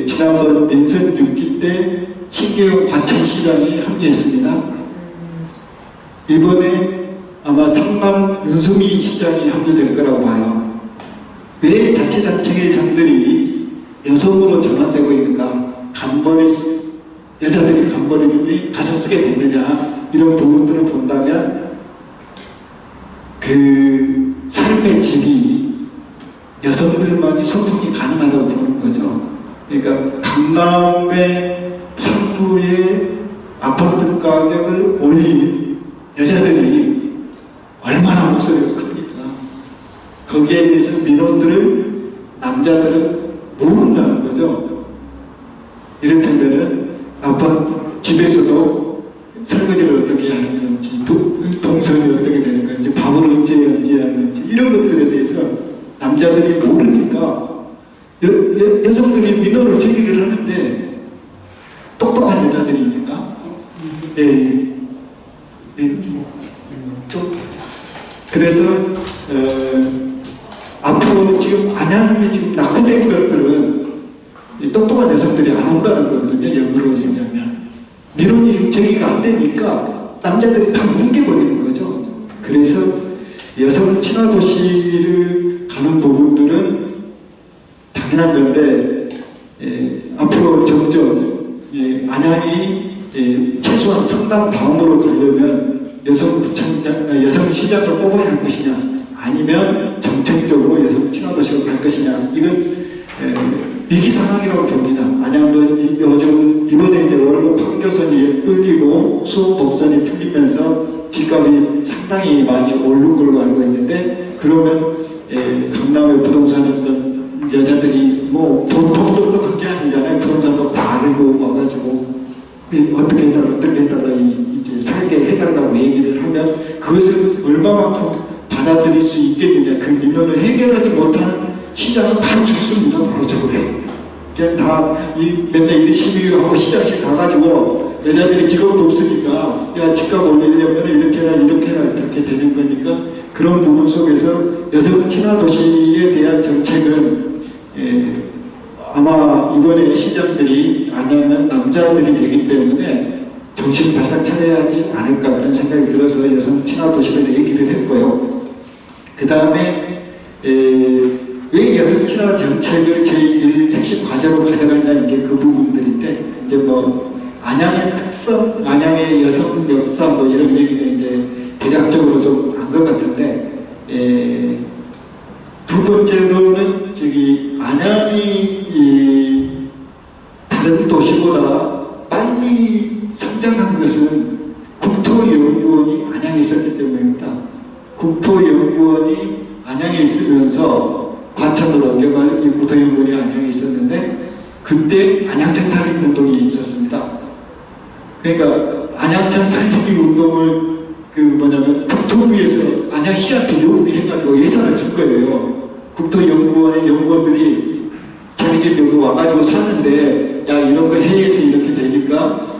지난번 민선 6기 때 신계영 과천시장이 합류했습니다. 이번에 아마 성남 윤수미 시장이 합류될 거라고 봐요. 왜 자치단체장들이 여성으로 전환되고 있는가? 여자들이 간벌이를 가서 쓰게 되느냐? 이런 부분들을 본다면 그 삶의 질이 여성들만이 소통이 가능하다고 보는 거죠. 그러니까 강남의 상부의 아파트 가격을 올린 여자들이 얼마나 목소리가 큽니까? 거기에 대해서 민원들을 남자들은 모른다는 거죠. 이를테면은 아파트 집에서도 설거지를 어떻게 하는 건지, 동선이 어떻게 되는 건지, 밥을 언제 하는지 이런 것들에 대해서 남자들이 모르니까 여성들이 민원을 제기를 하는데 똑똑한 여자들입니까? 그래서 앞으로 지금 안양이 지금 낙후된 것들은 똑똑한 여성들이 안 온다는 거거든요. 역으로 얘기하면 민원이 제기가 안 되니까 남자들이 다 뭉개버리는 거죠. 그래서 여성 친화 도시를 가는 부분들은 당연한 건데 앞으로 점점 안양이 최소한 성남 다음으로 가려면 여성 시장을 뽑아야 할 것이냐, 아니면 정책적으로 여성 친화 도시로 갈 것이냐, 이건 위기 상황이라고 봅니다. 안양도 요즘 이번에 이제 월급 판교선이 뚫리고 수업 복선이 풀리면서 집값이 상당히 많이 오른 걸로 알고 있는데, 그러면 강남의 부동산에 여자들이 뭐 돈도 그게 아니잖아요. 부동산도 다 알고 와가지고 어떻게 해달라 이제 살게 해달라고 얘기를 하면 그것을 얼마만큼 받아들일 수 있겠느냐. 그 민원을 해결하지 못하는 시장은 바로 죽습니다. 바로 죽어요. 그냥 다 맨날 일 시위하고 시장씩 가가지고 여자들이 직업도 없으니까 야 집값 올리려면 이렇게 해라 이렇게 되는 거니까, 그런 부분 속에서 여성 친화 도시에 대한 정책은 아마 이번에 시장들이 안양은 남자들이 되기 때문에 정신 바짝 차려야 하지 않을까 그런 생각이 들어서 여성 친화 도시를 얘기를 했고요. 그 다음에 왜 여성 친화 정책을 제일 핵심 과제로 가져가냐는 게 그 부분들인데, 이제 뭐 안양의 특성, 안양의 여성 역사 뭐 이런 얘기는 이제 대략적으로 좀 안 것 같은데, 두 번째로는 안양이 다른 도시보다 빨리 성장한 것은 국토연구원이 안양에 있었기 때문입니다. 국토연구원이 안양에 있으면서 과천으로 옮겨가 국토연구원이 안양에 있었는데, 그때 안양천 살리기 운동이 있었습니다. 그러니까 안양천 살리기 운동을 국토부에서 안양시한테 요구해가지고 예산을 준 거예요. 국토연구원의 연구원들이 자기들 여기 와가지고 사는데 야 이런 거 해야지 이렇게 되니까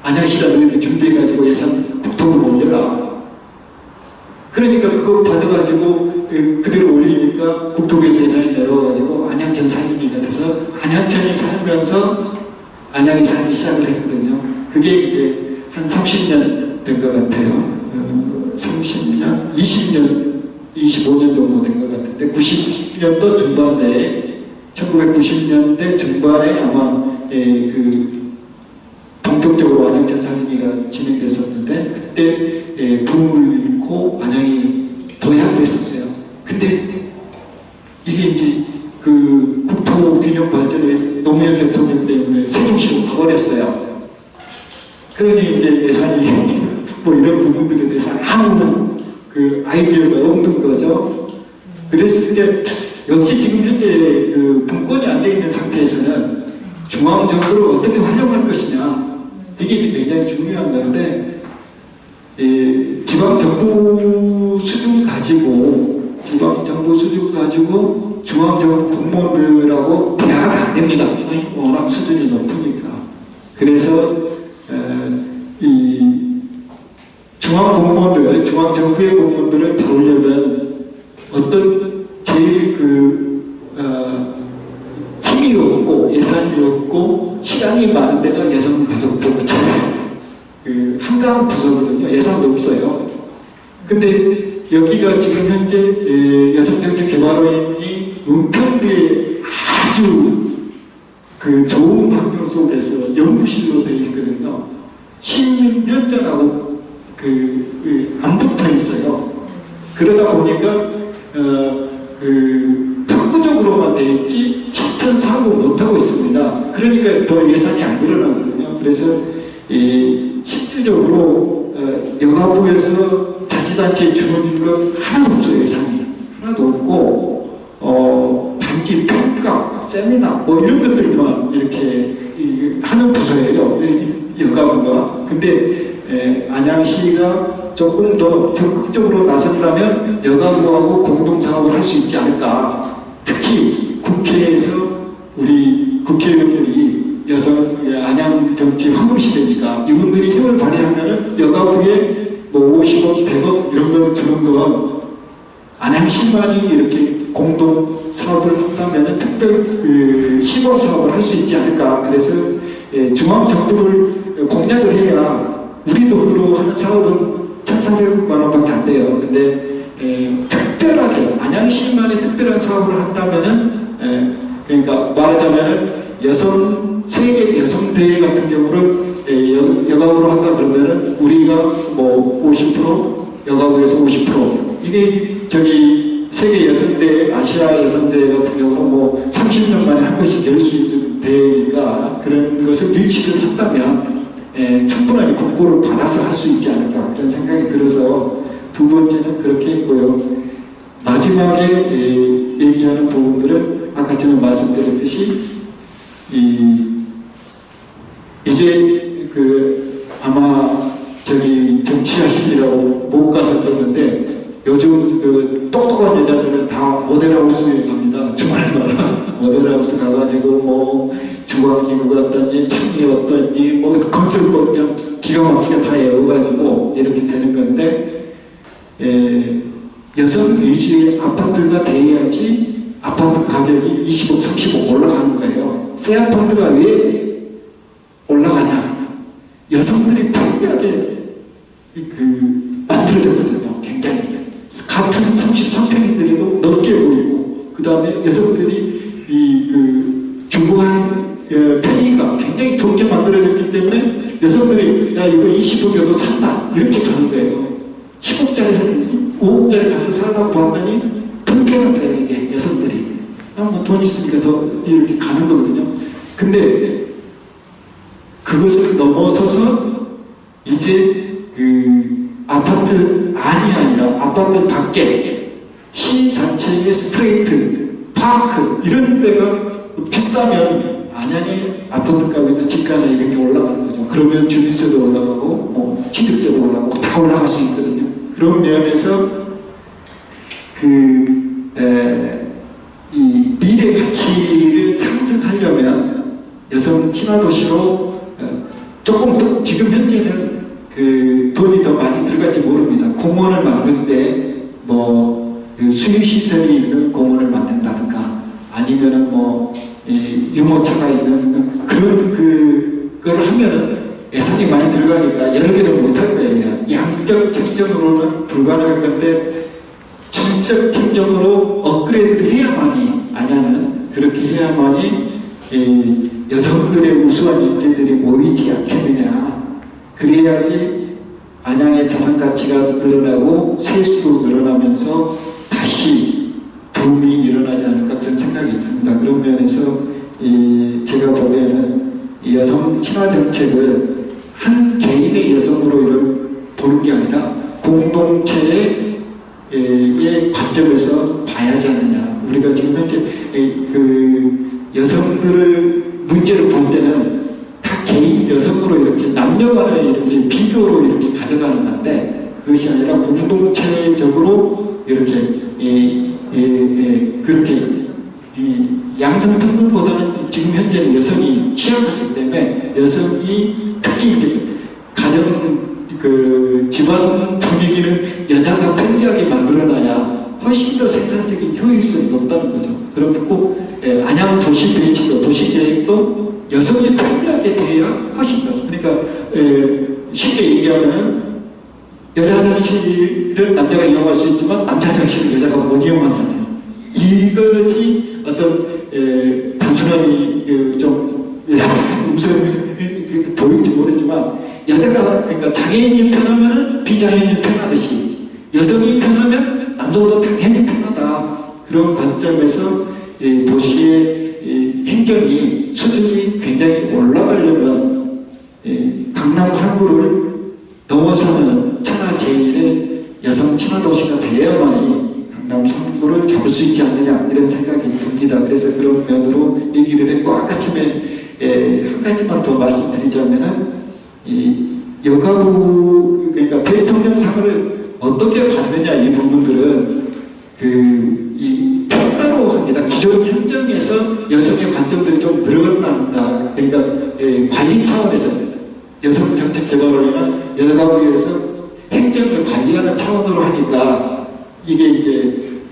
안양시가 이렇게 준비해가지고 예산 국토부로 올려라. 그러니까 그거 받아가지고 그대로 올리니까 국토부에서 예산이 내려와가지고 안양천 살리기가 돼서 안양천이 살면서 안양이 살기 시작을 했거든요. 그게 이제 한 30년 된 것 같아요. 30년, 20년, 25년 정도 된 것 같은데 90년도 중반에 1990년대 중반에 아마 본격적으로 안양천 살리기가 진행됐었는데, 그때 붐을 일으키고 안양이 도약을 했었어요. 근데 이게 이제 국토균형 발전의 노무현 대통령 때문에 세종시로 가버렸어요. 그러니 이제 예산이 뭐 이런 부분들에 대해서 아무 아이디어가 없는 거죠. 그랬을 때 역시 지금 현재 분권이 안 돼 있는 상태에서는 중앙정부를 어떻게 활용할 것이냐, 이게 굉장히 중요한 건데, 지방정부 수준 가지고 중앙정부 공무원들하고 대화가 안 됩니다. 워낙 수준이 높으니까. 그래서 중앙정부의 공무원들을 다루려면 어떤 제일 힘이 없고 예산이 없고 시간이 많은 데가 여성가족부 한가한 부서거든요. 예산도 없어요. 근데 여기가 지금 현재 여성정책개발원이 은평구에 아주 좋은 환경 속에서 연구실로 되어 있거든요. 시민연장하고 안 붙어 있어요. 그러다 보니까 평구적으로만 되어 있지 실천 사업을 못하고 있습니다. 그러니까 더 예산이 안 늘어나거든요. 그래서 실질적으로 여가부에서 자치단체에 주어진 거 하나도 없어요. 예산이 하나도 없고 단지 평가, 세미나 뭐 이런 것들만 이렇게 하는 부서예요. 여가부가. 근데 안양시가 조금 더 적극적으로 나선다면 여가부하고 공동사업을 할 수 있지 않을까. 특히 국회에서 우리 국회의원들이 안양 정치 황금 시대니까 이분들이 힘을 발휘하면 여가부에 뭐 50억, 100억 이런 거 주는 건 안양시만이 이렇게 공동 사업을 한다면 특별 시범 사업을 할 수 있지 않을까. 그래서 중앙 정부를 공략을 해야 우리도 그로 하는 사업은 1,300만 원밖에 안 돼요. 근데 특별하게 안양시만의 특별한 사업을 한다면은 그러니까 말하자면은 세계 여성대회 같은 경우를 여가부로 한다 그러면은 우리가 뭐 50%, 여가부에서 50%. 이게 세계 여성대회, 아시아 여성대회 같은 경우는 뭐 30년 만에 한 번씩 열 수 있는 대회니까 그런 것을 밀치를 했다면 충분하게 국고를 받아서 할 수 있지 않을까 그런 생각이 들어서 두 번째는 그렇게 했고요. 마지막에 얘기하는 부분들은 아까 전에 말씀드렸듯이 이제 아마 정치하시느라고 못 가서 그러는데 요즘 똑똑한 여자들은 다 모델하우스에 갑니다. 주말마다 모델하우스 가가지고 뭐 주방기구 같다니 창이 어떠니 뭐 건설법 그냥 기가 막히게 다 외워가지고 이렇게 되는 건데 여성 위주의 아파트가 돼야지 아파트 가격이 20억, 30억 올라가는 거예요. 새 아파트가 왜 올라가냐? 여성들이 특별하게 만들어졌거든요. 굉장히 같은 33평인들도 넓게 보이고 그 다음에 여성들이 중고한 편의가 굉장히 좋게 만들어졌기 때문에 여성들이 야 이거 20억이라도 산다 이렇게 가는 거예요. 10억짜리 5억짜리 가서 살라고 봤더니 통계는 거예요. 이게 여성들이 뭐 돈 있으니까 더 이렇게 가는 거거든요. 근데 그것을 넘어서서 이제 아파트 안이 아니라 아파트 밖에 시 자체의 스트레이트, 파크 이런 데가 비싸면 안양의 아파트 값이나 집가나 이런 게 올라가는 거죠. 그러면 주민세도 올라가고 뭐 취득세도 올라가고 다 올라갈 수 있거든요. 그런 면에서 이 미래 가치를 상승하려면 여성 친화도시로 조금 더 지금 현재는 돈이 더 많이 들어갈지 모릅니다. 공원을 만드는데 뭐 수유시설이 있는 공원을 만든다든가 아니면은 뭐 유모차가 있는 그런 그걸 하면은 예산이 많이 들어가니까 여러 개를 못할 거예요. 양적 행정으로는 불가능할 건데 질적 행정으로 업그레이드를 해야만이 안양은 그렇게 해야만이 여성들의 우수한 인재들이 모이지 않겠느냐. 그래야지 안양의 자산가치가 늘어나고 세수도 늘어나면서 다시 붐이 일어나지 않을까 그런 생각이 듭니다. 그런 면에서 제가 보기에는 이 여성 친화 정책을 한 개인의 여성으로 보는 게 아니라 공동체의 관점에서 봐야지 않느냐. 우리가 지금 현재 여성들을 문제를 볼 때는 다 개인 여성으로 이렇게 남녀 간의 이렇게 비교로 이렇게 가져가는 건데 그것이 아니라 공동체적으로 이렇게 그렇게 양성평등보다는 지금 현재는 여성이 취약하기 때문에 여성이 특히 이제 가정 집안 분위기는 여자가 편리하게 만들어놔야 훨씬 더 생산적인 효율성이 높다는 거죠. 그럼 꼭 안양 도시 배치도 도시 계획도 여성이 편리하게 돼야 훨씬 더. 그러니까 쉽게 얘기하면 여자 화장실을 남자가 이용할 수 있지만 남자 화장실을 여자가 못 이용하잖아요. 이것이 어떤 단순하게 좀 보일지 모르지만 여자가 그러니까 장애인이 편하면 비장애인이 편하듯이 여성이 편하면 남성도 당연히 편하다. 그런 관점에서 도시의 행정이 수준이 굉장히 올라가려면 강남 3구를 넘어서는 천하 제1의 여성 친화도시가 되어야만이 강남 3구를 잡을 수 있지 않느냐 이런 생각이 듭니다. 그래서 그런 면으로 얘기를 했고 아까 처음에 한 가지만 더 말씀드리자면은 여가부 그러니까 대통령상을 어떻게 받느냐 이 부분들은 이 평가로 합니다. 기존 행정에서 여성의 관점들이 좀 늘어난다. 그러니까 관리 차원에서 여성 정책 개발원이나 여가부에서 행정을 관리하는 차원으로 하니까 이게 이제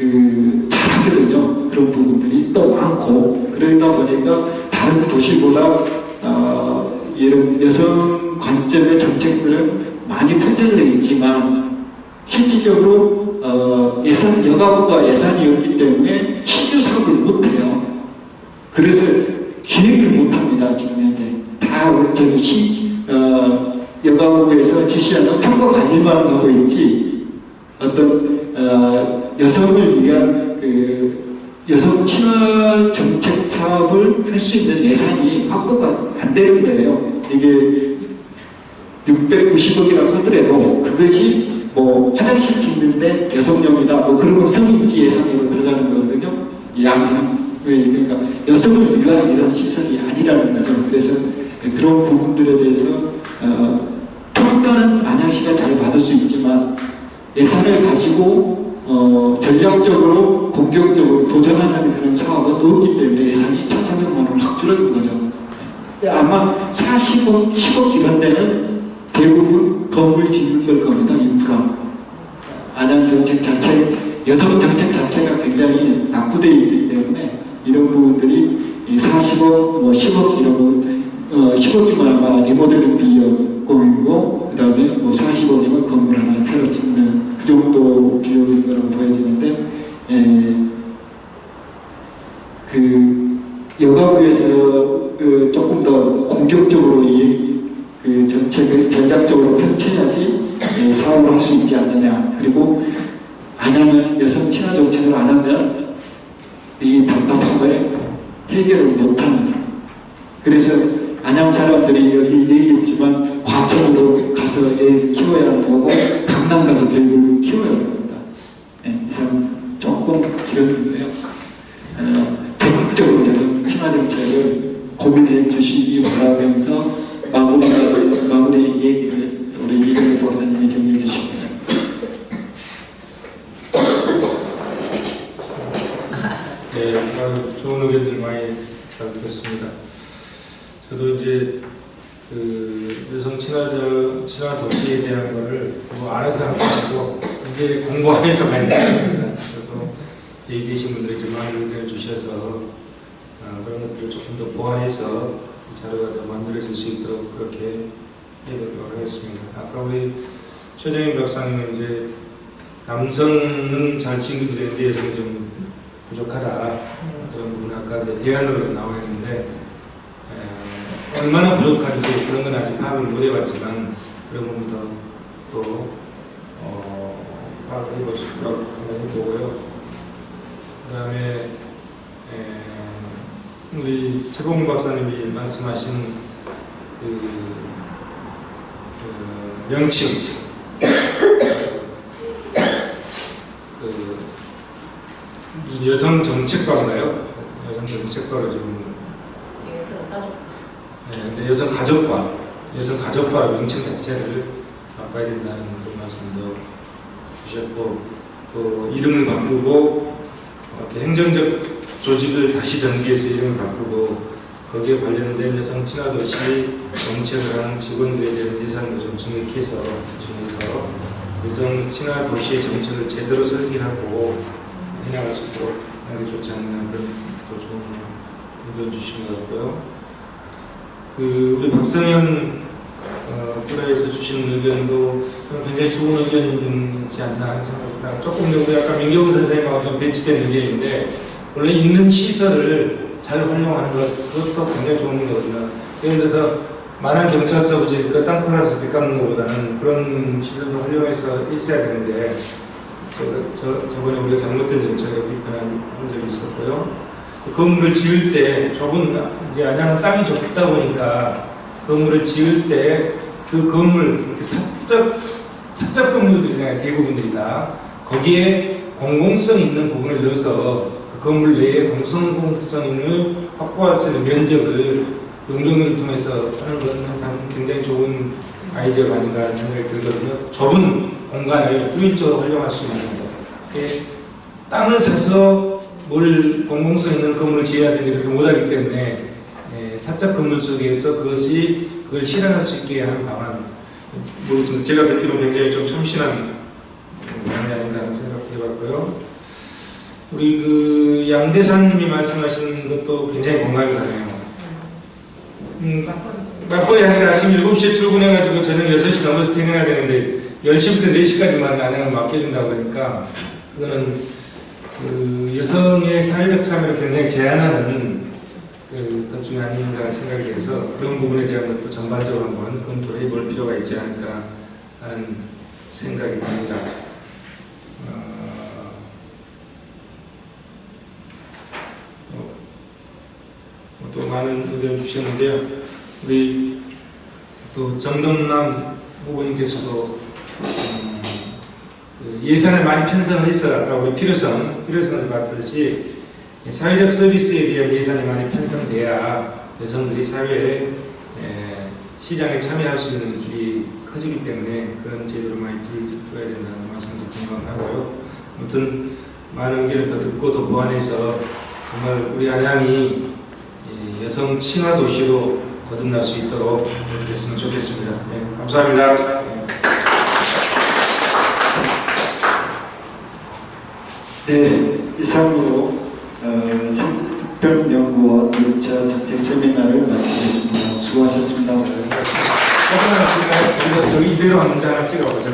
잘하거든요. 그런 부분들이 또 많고 그러다 보니까 다른 도시보다 이런 여성 관점의 정책들은 많이 펼쳐져 있지만 실질적으로 여가부가 예산이 없기 때문에 신규 사업을 못해요. 그래서 기획을 못합니다. 지금 현재 다 저기 여가부에서 지시하는 평가 관리만 하고 있지 어떤 여성을 위한 여성 친화 정책 사업을 할 수 있는 예산이 확보가 안 되는 거예요. 이게 690억이라고 하더라도 그것이 뭐 화장실 짓는데 여성용이다 뭐 그런 건 성인지 예산으로 들어가는 거거든요. 양상. 그러니까 여성을 위한 이런 시설이 아니라는 거죠. 그래서 그런 부분들에 대해서 평가는 안양시가 잘 받을 수 있지만 예산을 가지고 전략적으로 공격적으로 도전하는 그런 상황은 없기 때문에 예산이 1,400만 원 확 줄어든 거죠. 아마 40억, 10억 이런 데는 대부분 건물 짓는 걸 겁니다. 인프라. 안양 정책 자체, 여성 정책 자체가 굉장히 낙후되어 있기 때문에 이런 부분들이 40억, 뭐 10억 이런 10억이면 아마 리모델링 비용이고 그 다음에 뭐 40억이면 건물 하나 새로 짓는 그 정도 비용인 거라고 보여지는데 여가부에서 조금 더 공격적으로 그 정책을 전략적으로 펼쳐야지 사업을 할 수 있지 않느냐. 그리고 안양은 여성 친화 정책을 안 하면 이 답답함을 해결을 못하는. 그래서 안양 사람들이 여기 얘기했지만 과천으로 가서 애 키워야 하는 거고 강남 가서 교육을 키워야 합니다. 이상 조금 길었는데요. 적극적으로 저는 친화 정책을 고민해 주시기 바라면서 마무리 얘기를 우리 이정희 박사님이 정리해 주십니다. 네, 좋은 의견들 많이 잘 듣겠습니다. 저도 이제 여성 친화 도시에 대한 거를 뭐 알아서 하는 거고 이제 공부하면서 많이 듣습니다. 그래서 여기 계신 분들이 좀 많은 의견을 주셔서 그런 것들을 조금 더 보완해서 자료가 더 만들어질 수 있도록 그렇게 해보도록 하겠습니다. 아까 우리 최정인 박사님은 이제 남성은 잘 친구들인데 여성이 좀 부족하다 그런 부분 아까 대안으로 나와 있는데 얼마나 부족한지 그런 건 아직 파악을 못 해봤지만 그런 부분도 또 파악을 해볼 수 있도록 한번 해보고요. 그 다음에 우리 최봉 박사님이 말씀하신 명칭 여성 정책과인가요? 여성 정책과로 지금 네, 여성 가족과 명칭 자체를 바꿔야 된다는 그런 말씀도 주셨고 또 이름을 바꾸고 이렇게 행정적 조직을 다시 전개해서 이름을 바꾸고 거기에 관련된 여성 친화도시 정책을 하는 직원들에 대한 예산도 좀 정액해서 여성 친화 도시의 정책을 제대로 설계하고 해나갈 수 있도록 하는 게 좋지 않나 그런 또 좋은 의견 주신 것 같고요. 우리 박성현 프로에서 주신 의견도 굉장히 좋은 의견이지 않나 하는 생각입니다. 조금 우리 아까 민경훈 선생님하고 좀 배치된 의견인데 원래 있는 시설을 잘 활용하는 그것도 굉장히 좋은 거거든요. 예를 들어서 많은 경찰서 부지 땅 팔아서 빚 갚는 것보다는 그런 시설도 활용해서 있어야 되는데 저번에 우리가 잘못된 정책을 비판한 적이 있었고요. 그 건물을 지을 때 이제 안양은 땅이 좁다 보니까 건물을 지을 때 그 건물 사적 건물들이잖아요. 대부분들이 다 거기에 공공성 있는 부분을 넣어서 그 건물 내에 공공성을 확보할 수 있는 면적을 용적률을 통해서 하는 것은 참 굉장히 좋은 아이디어가 아닌가 하는 생각이 들거든요. 좁은 공간을 효율적으로 활용할 수 있는 것. 땅을 사서 공공성 있는 건물을 지어야 되는데 그렇게 못하기 때문에 사적 건물 속에서 그걸 실현할 수 있게 하는 방안. 모르겠습니다. 제가 듣기로 굉장히 좀 참신한 방안이 아닌가 하는 생각도 해봤고요. 우리 양대사님이 말씀하신 것도 굉장히 공감이 가네요. 맞벌이 하니까 아침 7시에 출근해가지고 저녁 6시 넘어서 퇴근해야 되는데 10시부터 4시까지만 안양을 맡겨준다고 하니까 그거는 여성의 사회적 참여를 굉장히 제한하는 것 중에 아닌가 생각이 돼서 그런 부분에 대한 것도 전반적으로 한번 검토해 볼 필요가 있지 않을까 하는 생각이 듭니다. 또 많은 의견 주셨는데요. 우리 또 정동남 후보님께서도 예산을 많이 편성해서 아까 우리 필요성을 봤듯이 사회적 서비스에 대한 예산이 많이 편성돼야 여성들이 사회에 시장에 참여할 수 있는 길이 커지기 때문에 그런 제도를 많이 들어야 된다는 말씀도 공감하고요. 아무튼 많은 의견을 더 듣고 또 보완해서 정말 우리 안양이 여성 친화 도시로 거듭날 수 있도록 됐으면 좋겠습니다. 네, 감사합니다. 네, 이상으로 성평연구원 6차 정책 세미나를 마치겠습니다. 수고하셨습니다. 이대로 한 문제 하나 찍어보죠.